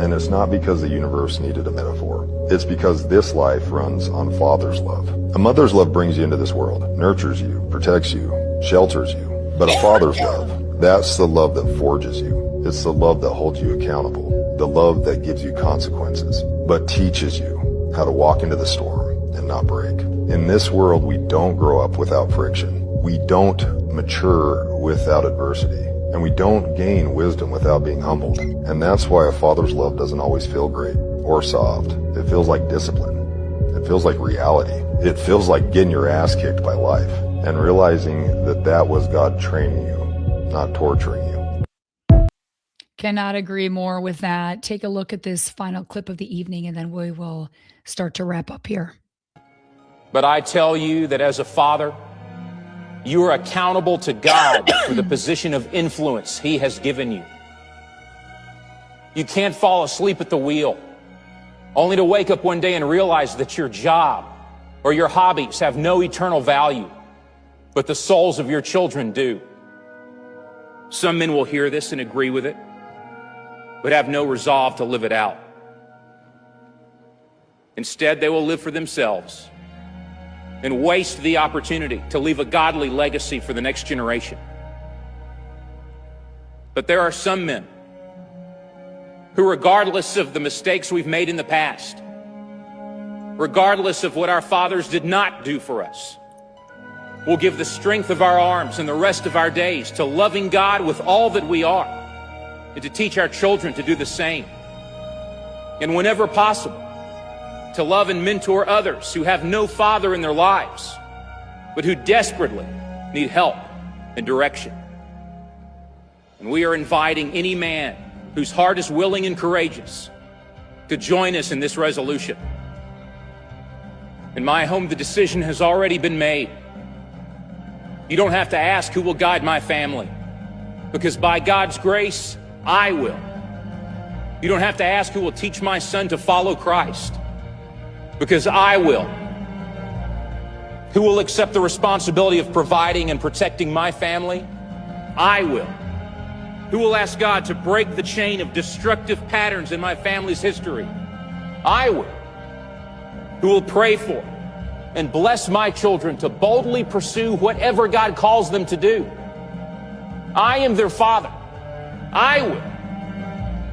and it's not because the universe needed a metaphor. It's because this life runs on Father's love. A mother's love brings you into this world, nurtures you, protects you, shelters you. But a father's love, that's the love that forges you. It's the love that holds you accountable, the love that gives you consequences, but teaches you how to walk into the storm and not break. In this world, we don't grow up without friction. We don't mature without adversity. And we don't gain wisdom without being humbled. And that's why a father's love doesn't always feel great or soft. It feels like discipline. It feels like reality. It feels like getting your ass kicked by life and realizing that that was God training you, not torturing you. Cannot agree more with that. Take a look at this final clip of the evening, and then we will start to wrap up here. But I tell you that as a father, you are accountable to God for the position of influence He has given you. You can't fall asleep at the wheel, only to wake up one day and realize that your job or your hobbies have no eternal value, but the souls of your children do. Some men will hear this and agree with it, but have no resolve to live it out. Instead, they will live for themselves and waste the opportunity to leave a godly legacy for the next generation. But there are some men who, regardless of the mistakes we've made in the past, regardless of what our fathers did not do for us, will give the strength of our arms and the rest of our days to loving God with all that we are, and to teach our children to do the same. And whenever possible, to love and mentor others who have no father in their lives, but who desperately need help and direction. And we are inviting any man whose heart is willing and courageous to join us in this resolution. In my home, the decision has already been made. You don't have to ask who will guide my family, because by God's grace, I will. You don't have to ask who will teach my son to follow Christ, because I will. Who will accept the responsibility of providing and protecting my family? I will. Who will ask God to break the chain of destructive patterns in my family's history? I will. Who will pray for and bless my children to boldly pursue whatever God calls them to do? I am their father. I will.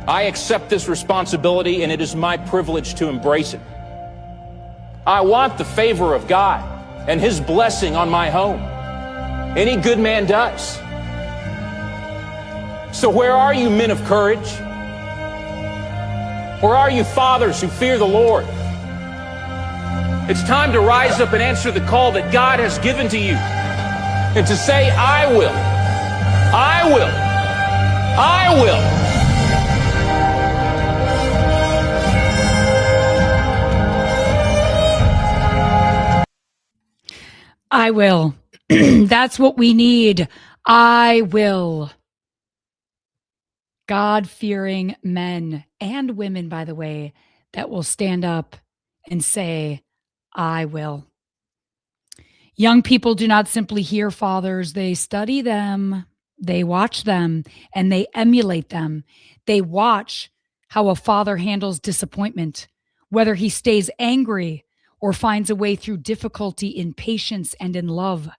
I accept this responsibility, and it is my privilege to embrace it. I want the favor of God and His blessing on my home. Any good man does. So where are you, men of courage? Where are you, fathers who fear the Lord? It's time to rise up and answer the call that God has given to you, and to say, I will. I will. I will. I will. That's what we need. I will. God-fearing men and women, by the way, that will stand up and say, I will. Young people do not simply hear fathers. They study them, they watch them, and they emulate them. They watch how a father handles disappointment, whether he stays angry or finds a way through difficulty in patience and in love.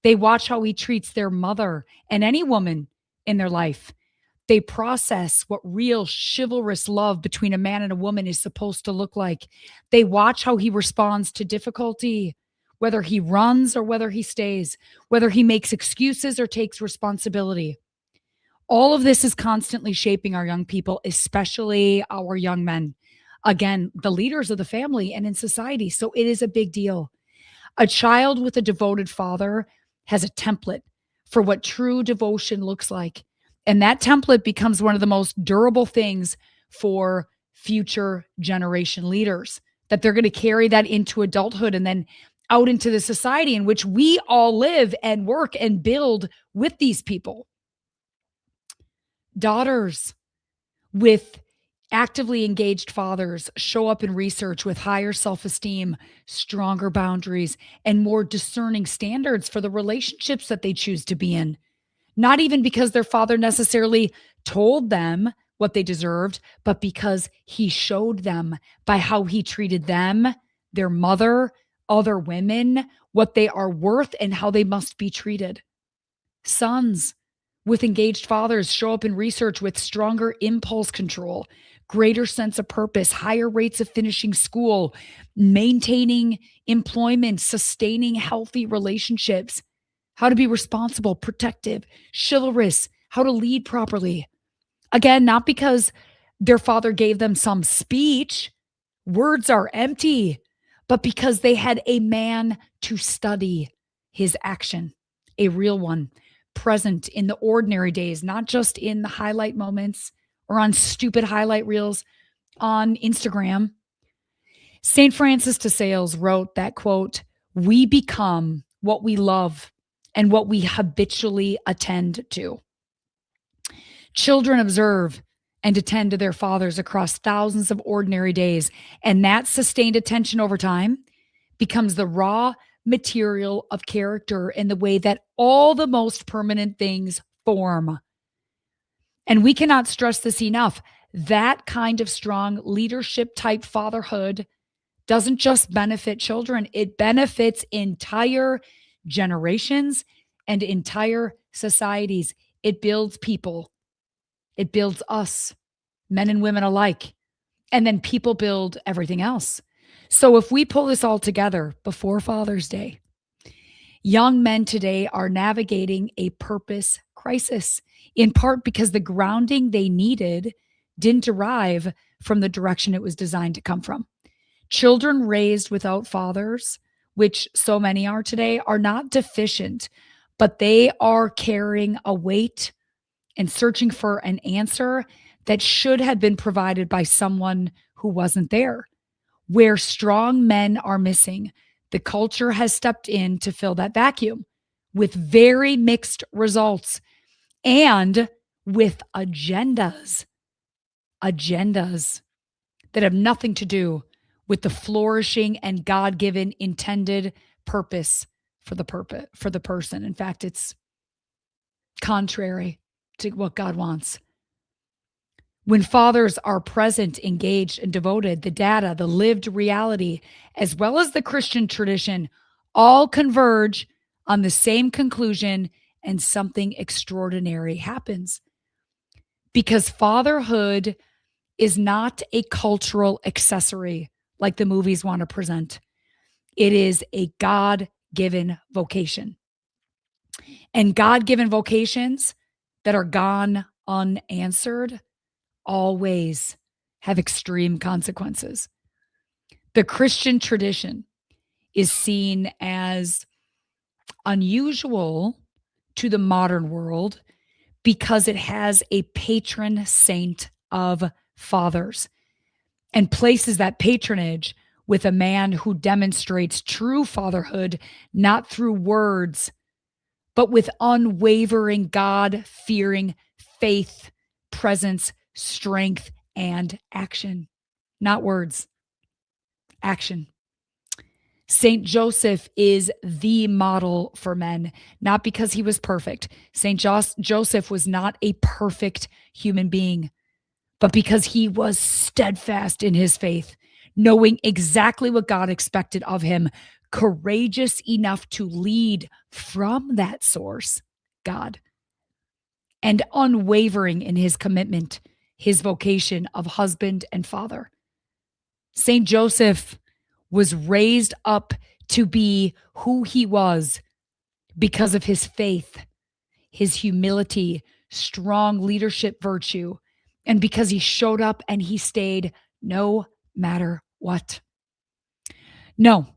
They watch how he treats their mother and any woman in their life. They process what real chivalrous love between a man and a woman is supposed to look like. They watch how he responds to difficulty, whether he runs or whether he stays, whether he makes excuses or takes responsibility. All of this is constantly shaping our young people, especially our young men. again, the leaders of the family and in society. So it is a big deal. A child with a devoted father has a template for what true devotion looks like. And that template becomes one of the most durable things for future generation leaders, that they're going to carry that into adulthood and then out into the society in which we all live and work and build with these people. Daughters with actively engaged fathers show up in research with higher self-esteem, stronger boundaries, and more discerning standards for the relationships that they choose to be in. Not even because their father necessarily told them what they deserved, but because he showed them by how he treated them, their mother, other women, what they are worth, and how they must be treated. Sons with engaged fathers show up in research with stronger impulse control, greater sense of purpose, higher rates of finishing school, maintaining employment, sustaining healthy relationships, how to be responsible, protective, chivalrous, how to lead properly. Again, not because their father gave them some speech, words are empty, but because they had a man to study his action, a real one, present in the ordinary days, not just in the highlight moments or on stupid highlight reels on Instagram. St. Francis de Sales wrote that, quote, "We become what we love and what we habitually attend to." Children observe and attend to their fathers across thousands of ordinary days, and that sustained attention over time becomes the raw material of character in the way that all the most permanent things form. And we cannot stress this enough. That kind of strong leadership type fatherhood doesn't just benefit children, it benefits entire generations and entire societies. It builds people. It builds us, men and women alike. And then people build everything else. So if we pull this all together before Father's Day, young men today are navigating a purpose crisis, in part because the grounding they needed didn't arrive from the direction it was designed to come from. Children raised without fathers, which so many are today, are not deficient, but they are carrying a weight and searching for an answer that should have been provided by someone who wasn't there. Where strong men are missing, the culture has stepped in to fill that vacuum with very mixed results and with agendas that have nothing to do with the flourishing and God-given intended purpose for the person. In fact, it's contrary to what God wants. When fathers are present, engaged, and devoted, the data, the lived reality, as well as the Christian tradition, all converge on the same conclusion, and something extraordinary happens. Because fatherhood is not a cultural accessory like the movies want to present. It is a God-given vocation. And God-given vocations that are gone unanswered always have extreme consequences. The Christian tradition is seen as unusual to the modern world because it has a patron saint of fathers and places that patronage with a man who demonstrates true fatherhood, not through words, but with unwavering God-fearing faith, presence, strength, and action. Not words, action. Saint Joseph is the model for men, not because he was perfect. Saint Joseph was not a perfect human being, but because he was steadfast in his faith, knowing exactly what God expected of him, courageous enough to lead from that source, God, and unwavering in his commitment, his vocation of husband and father. Saint Joseph was raised up to be who he was because of his faith, his humility, strong leadership virtue, and because he showed up and he stayed no matter what. No,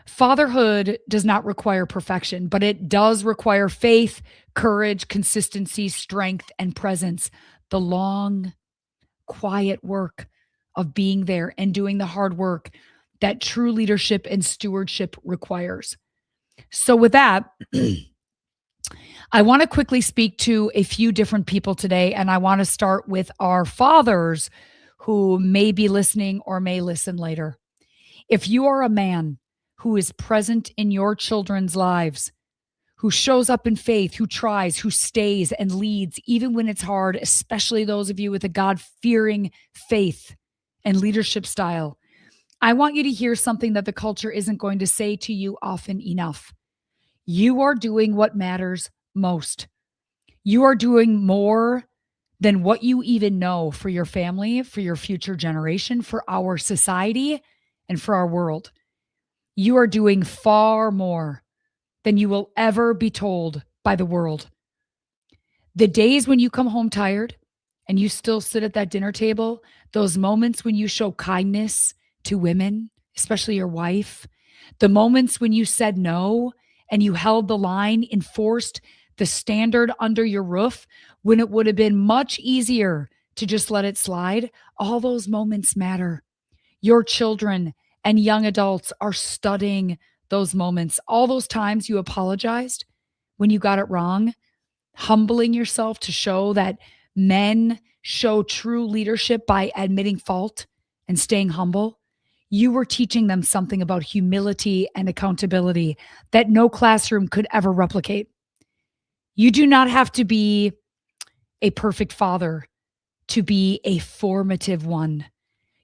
fatherhood does not require perfection, but it does require faith, courage, consistency, strength, and presence. The long, quiet work of being there and doing the hard work that true leadership and stewardship requires. So, with that, I want to quickly speak to a few different people today, and I want to start with our fathers who may be listening or may listen later. If you are a man who is present in your children's lives, who shows up in faith, who tries, who stays and leads, even when it's hard, especially those of you with a God-fearing faith and leadership style, I want you to hear something that the culture isn't going to say to you often enough. You are doing what matters most. You are doing more than what you even know for your family, for your future generation, for our society, and for our world. You are doing far more than you will ever be told by the world. The days when you come home tired and you still sit at that dinner table, those moments when you show kindness to women, especially your wife, the moments when you said no and you held the line, enforced the standard under your roof when it would have been much easier to just let it slide, all those moments matter. Your children and young adults are studying those moments. All those times you apologized when you got it wrong, humbling yourself to show that men show true leadership by admitting fault and staying humble. You were teaching them something about humility and accountability that no classroom could ever replicate. You do not have to be a perfect father to be a formative one.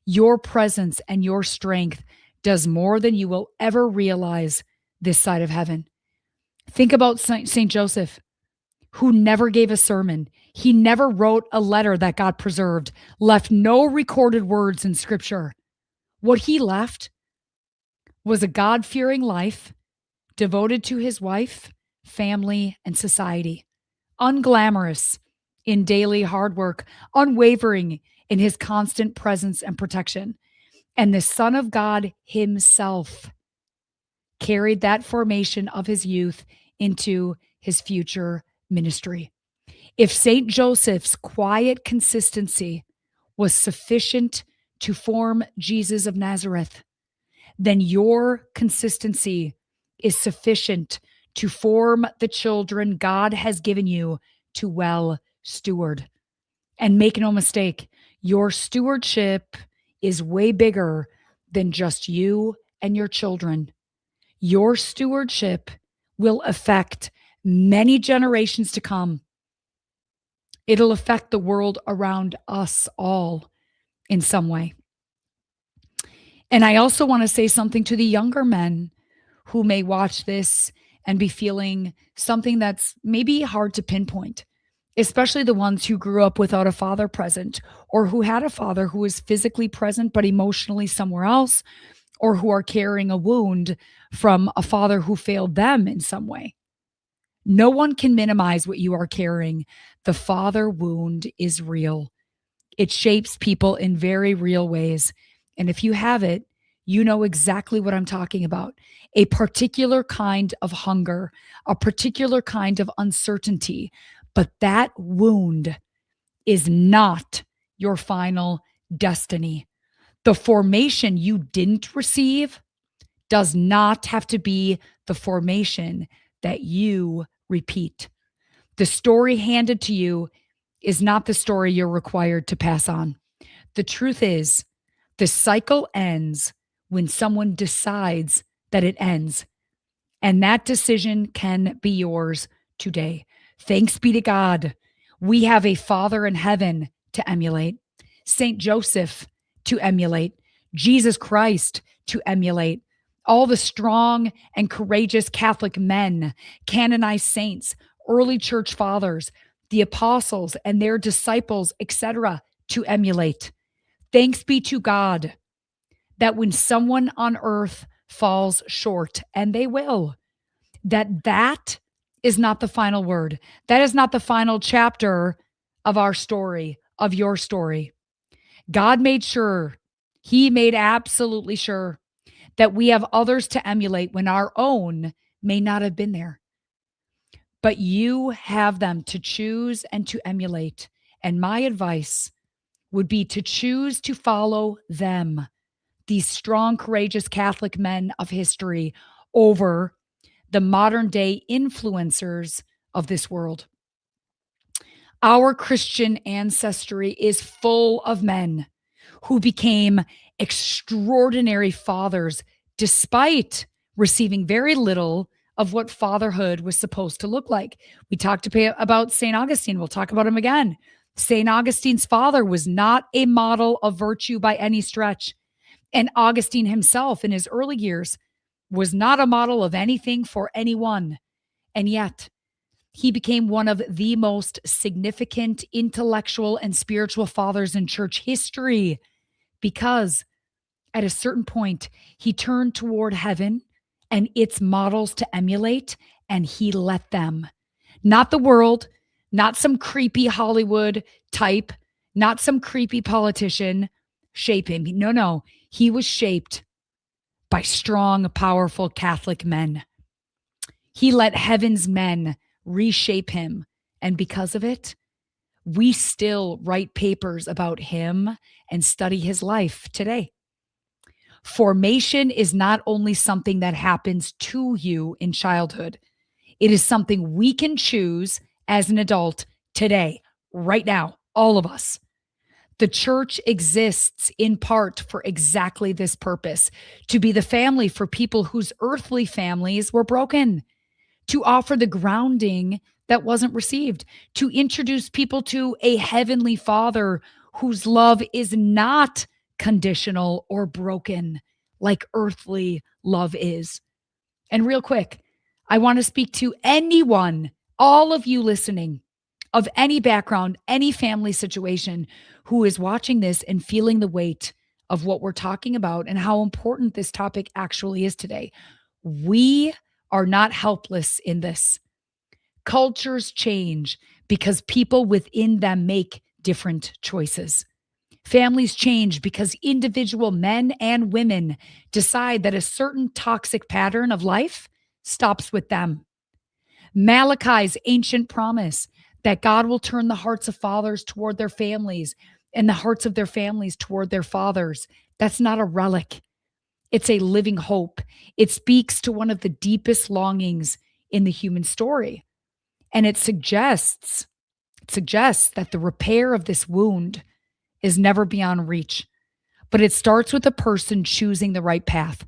Your presence and your strength does more than you will ever realize this side of heaven. Think about St. Joseph, who never gave a sermon. He never wrote a letter that got preserved, left no recorded words in scripture. What he left was a God-fearing life devoted to his wife, family, and society. Unglamorous in daily hard work, unwavering in his constant presence and protection. And the Son of God himself carried that formation of his youth into his future ministry. If St. Joseph's quiet consistency was sufficient to form Jesus of Nazareth, then your consistency is sufficient to form the children God has given you to well steward. And make no mistake, your stewardship is way bigger than just you and your children. Your stewardship will affect many generations to come. It'll affect the world around us all in some way. And I also want to say something to the younger men who may watch this and be feeling something that's maybe hard to pinpoint, especially the ones who grew up without a father present, or who had a father who was physically present but emotionally somewhere else, or who are carrying a wound from a father who failed them in some way. No one can minimize what you are carrying. The father wound is real. It shapes people in very real ways. And if you have it, you know exactly what I'm talking about. A particular kind of hunger, a particular kind of uncertainty. But that wound is not your final destiny. The formation you didn't receive does not have to be the formation that you repeat. The story handed to you is not the story you're required to pass on. The truth is, the cycle ends when someone decides that it ends. And that decision can be yours today. Thanks be to God. We have a Father in heaven to emulate, St. Joseph to emulate, Jesus Christ to emulate, all the strong and courageous Catholic men, canonized saints, early church fathers, the apostles and their disciples, etc., to emulate. Thanks be to God that when someone on earth falls short, and they will, that is not the final word. That is not the final chapter of our story, of your story. God made sure He made absolutely sure that we have others to emulate when our own may not have been there. But you have them to choose and to emulate. And my advice would be to choose to follow them, these strong, courageous Catholic men of history, over the modern day influencers of this world. Our Christian ancestry is full of men who became extraordinary fathers despite receiving very little of what fatherhood was supposed to look like. We talked about St. Augustine. We'll talk about him again. St. Augustine's father was not a model of virtue by any stretch. And Augustine himself, in his early years, was not a model of anything for anyone. And yet, he became one of the most significant intellectual and spiritual fathers in church history because at a certain point, he turned toward heaven and its models to emulate, and he let them. Not the world, not some creepy Hollywood type, not some creepy politician shape him. No. He was shaped by strong, powerful Catholic men. He let heaven's men reshape him. And because of it, we still write papers about him and study his life today. Formation is not only something that happens to you in childhood, it is something we can choose as an adult today, right now, all of us. The church exists in part for exactly this purpose, to be the family for people whose earthly families were broken, to offer the grounding that wasn't received, to introduce people to a heavenly Father whose love is not conditional or broken like earthly love is. And real quick, I want to speak to anyone, all of you listening, of any background, any family situation, who is watching this and feeling the weight of what we're talking about and how important this topic actually is today. We are not helpless in this. Cultures change because people within them make different choices. Families change because individual men and women decide that a certain toxic pattern of life stops with them. Malachi's ancient promise that God will turn the hearts of fathers toward their families and the hearts of their families toward their fathers. That's not a relic. It's a living hope. It speaks to one of the deepest longings in the human story. And it suggests that the repair of this wound is never beyond reach. But it starts with a person choosing the right path,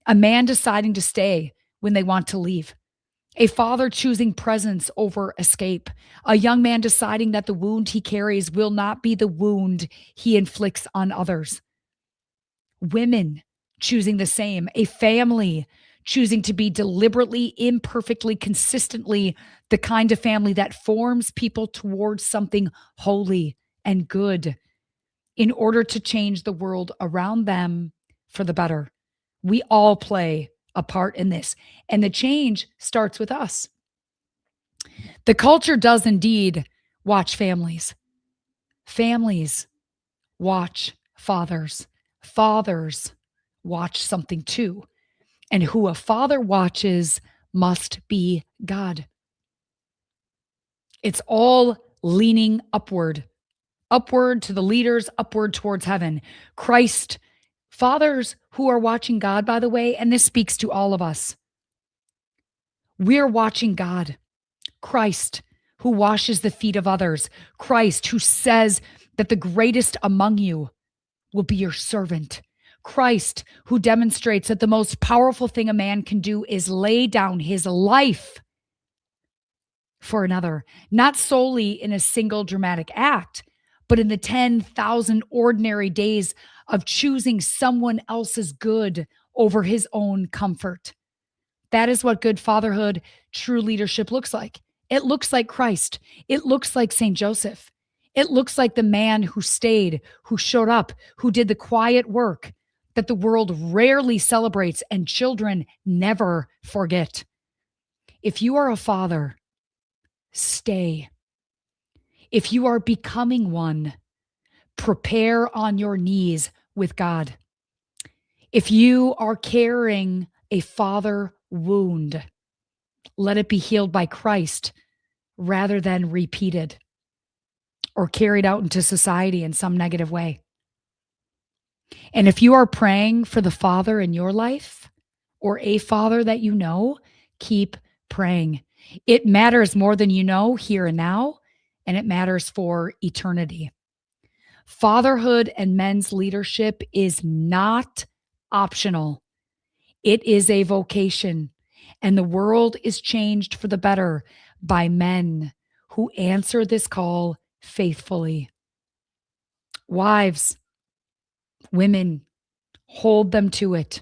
a man deciding to stay when they want to leave, a father choosing presence over escape, a young man deciding that the wound he carries will not be the wound he inflicts on others, women choosing the same, a family choosing to be deliberately, imperfectly, consistently the kind of family that forms people towards something holy and good in order to change the world around them for the better. We all play a part in this, and the change starts with us. The culture does indeed watch families. Families watch fathers. Fathers watch something too. And who a father watches must be God. It's all leaning upward to the leaders, upward towards heaven. Christ, fathers who are watching God, by the way, and this speaks to all of us. We're watching God. Christ, who washes the feet of others. Christ, who says that the greatest among you will be your servant. Christ, who demonstrates that the most powerful thing a man can do is lay down his life for another, not solely in a single dramatic act, but in the 10,000 ordinary days of choosing someone else's good over his own comfort. That is what good fatherhood, true leadership looks like. It looks like Christ. It looks like St. Joseph. It looks like the man who stayed, who showed up, who did the quiet work that the world rarely celebrates and children never forget. If you are a father, stay. If you are becoming one, prepare on your knees with God. If you are carrying a father wound, let it be healed by Christ rather than repeated or carried out into society in some negative way. And if you are praying for the father in your life or a father that you know, keep praying. It matters more than you know here and now, and it matters for eternity. Fatherhood and men's leadership is not optional. It is a vocation, and the world is changed for the better by men who answer this call faithfully. Wives, women, hold them to it.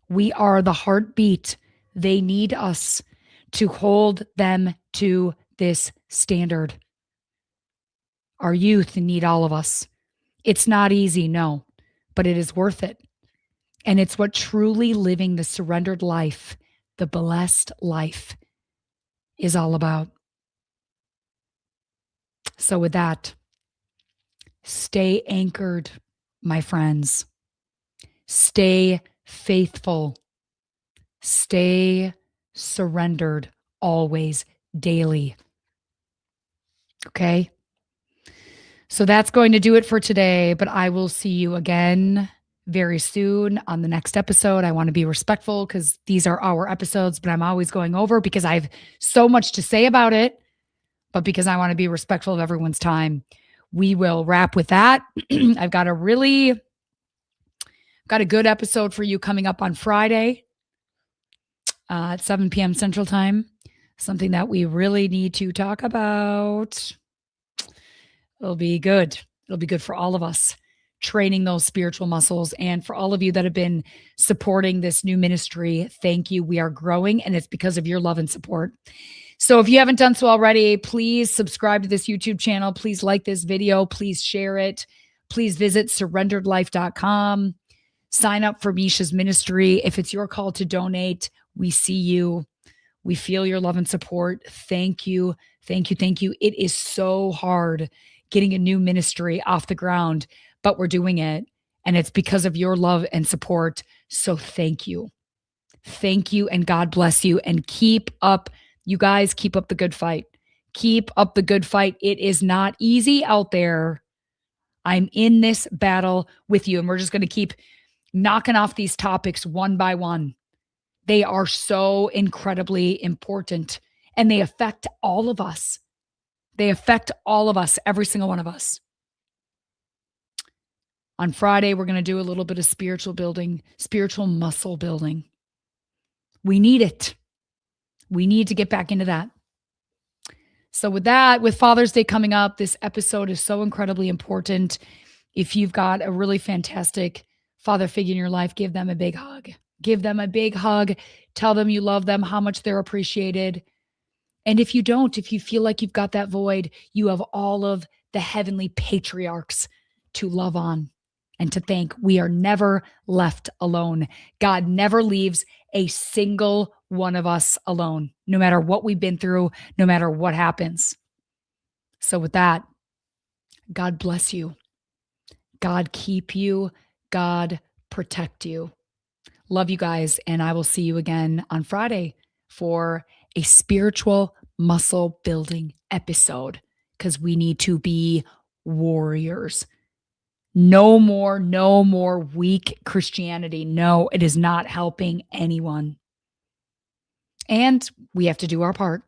We are the heartbeat. They need us to hold them to this standard. Our youth need all of us. It's not easy, no, but it is worth it. And it's what truly living the surrendered life, the blessed life, is all about. So with that, stay anchored, my friends. Stay faithful. Stay surrendered always, daily. Okay? So that's going to do it for today, but I will see you again very soon on the next episode. I want to be respectful because these are our episodes, but I'm always going over because I have so much to say about it, but because I want to be respectful of everyone's time. We will wrap with that. I've got a good episode for you coming up on Friday at 7 p.m. Central Time. Something that we really need to talk about. It'll be good. It'll be good for all of us, training those spiritual muscles. And for all of you that have been supporting this new ministry, thank you. We are growing, and it's because of your love and support. So if you haven't done so already, please subscribe to this YouTube channel. Please like this video. Please share it. Please visit surrenderedlife.com. Sign up for Meisha's ministry. If it's your call to donate, we see you. We feel your love and support. Thank you. Thank you. Thank you. It is so hard getting a new ministry off the ground, but we're doing it. And it's because of your love and support. So thank you. Thank you. And God bless you. And keep up, you guys, keep up the good fight. Keep up the good fight. It is not easy out there. I'm in this battle with you. And we're just going to keep knocking off these topics one by one. They are so incredibly important, and they affect all of us. They affect all of us, every single one of us. On Friday, we're going to do a little bit of spiritual building, spiritual muscle building. We need it. We need to get back into that. So with that, with Father's Day coming up, this episode is so incredibly important. If you've got a really fantastic father figure in your life, give them a big hug. Give them a big hug. Tell them you love them, how much they're appreciated. And if you don't, if you feel like you've got that void, you have all of the heavenly patriarchs to love on and to thank. We are never left alone. God never leaves a single one of us alone, no matter what we've been through, no matter what happens. So with that, God bless you. God keep you. God protect you. Love you guys, and I will see you again on Friday for a spiritual muscle building episode, because we need to be warriors. No more weak Christianity. No, it is not helping anyone. And we have to do our part.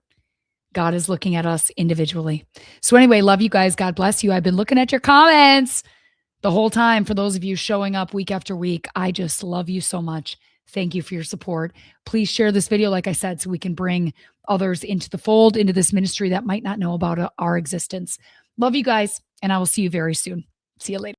God is looking at us individually. So anyway, love you guys. God bless you. I've been looking at your comments the whole time. For those of you showing up week after week, I just love you so much. Thank you for your support. Please share this video, like I said, so we can bring others into the fold, into this ministry that might not know about our existence. Love you guys, and I will see you very soon. See you later.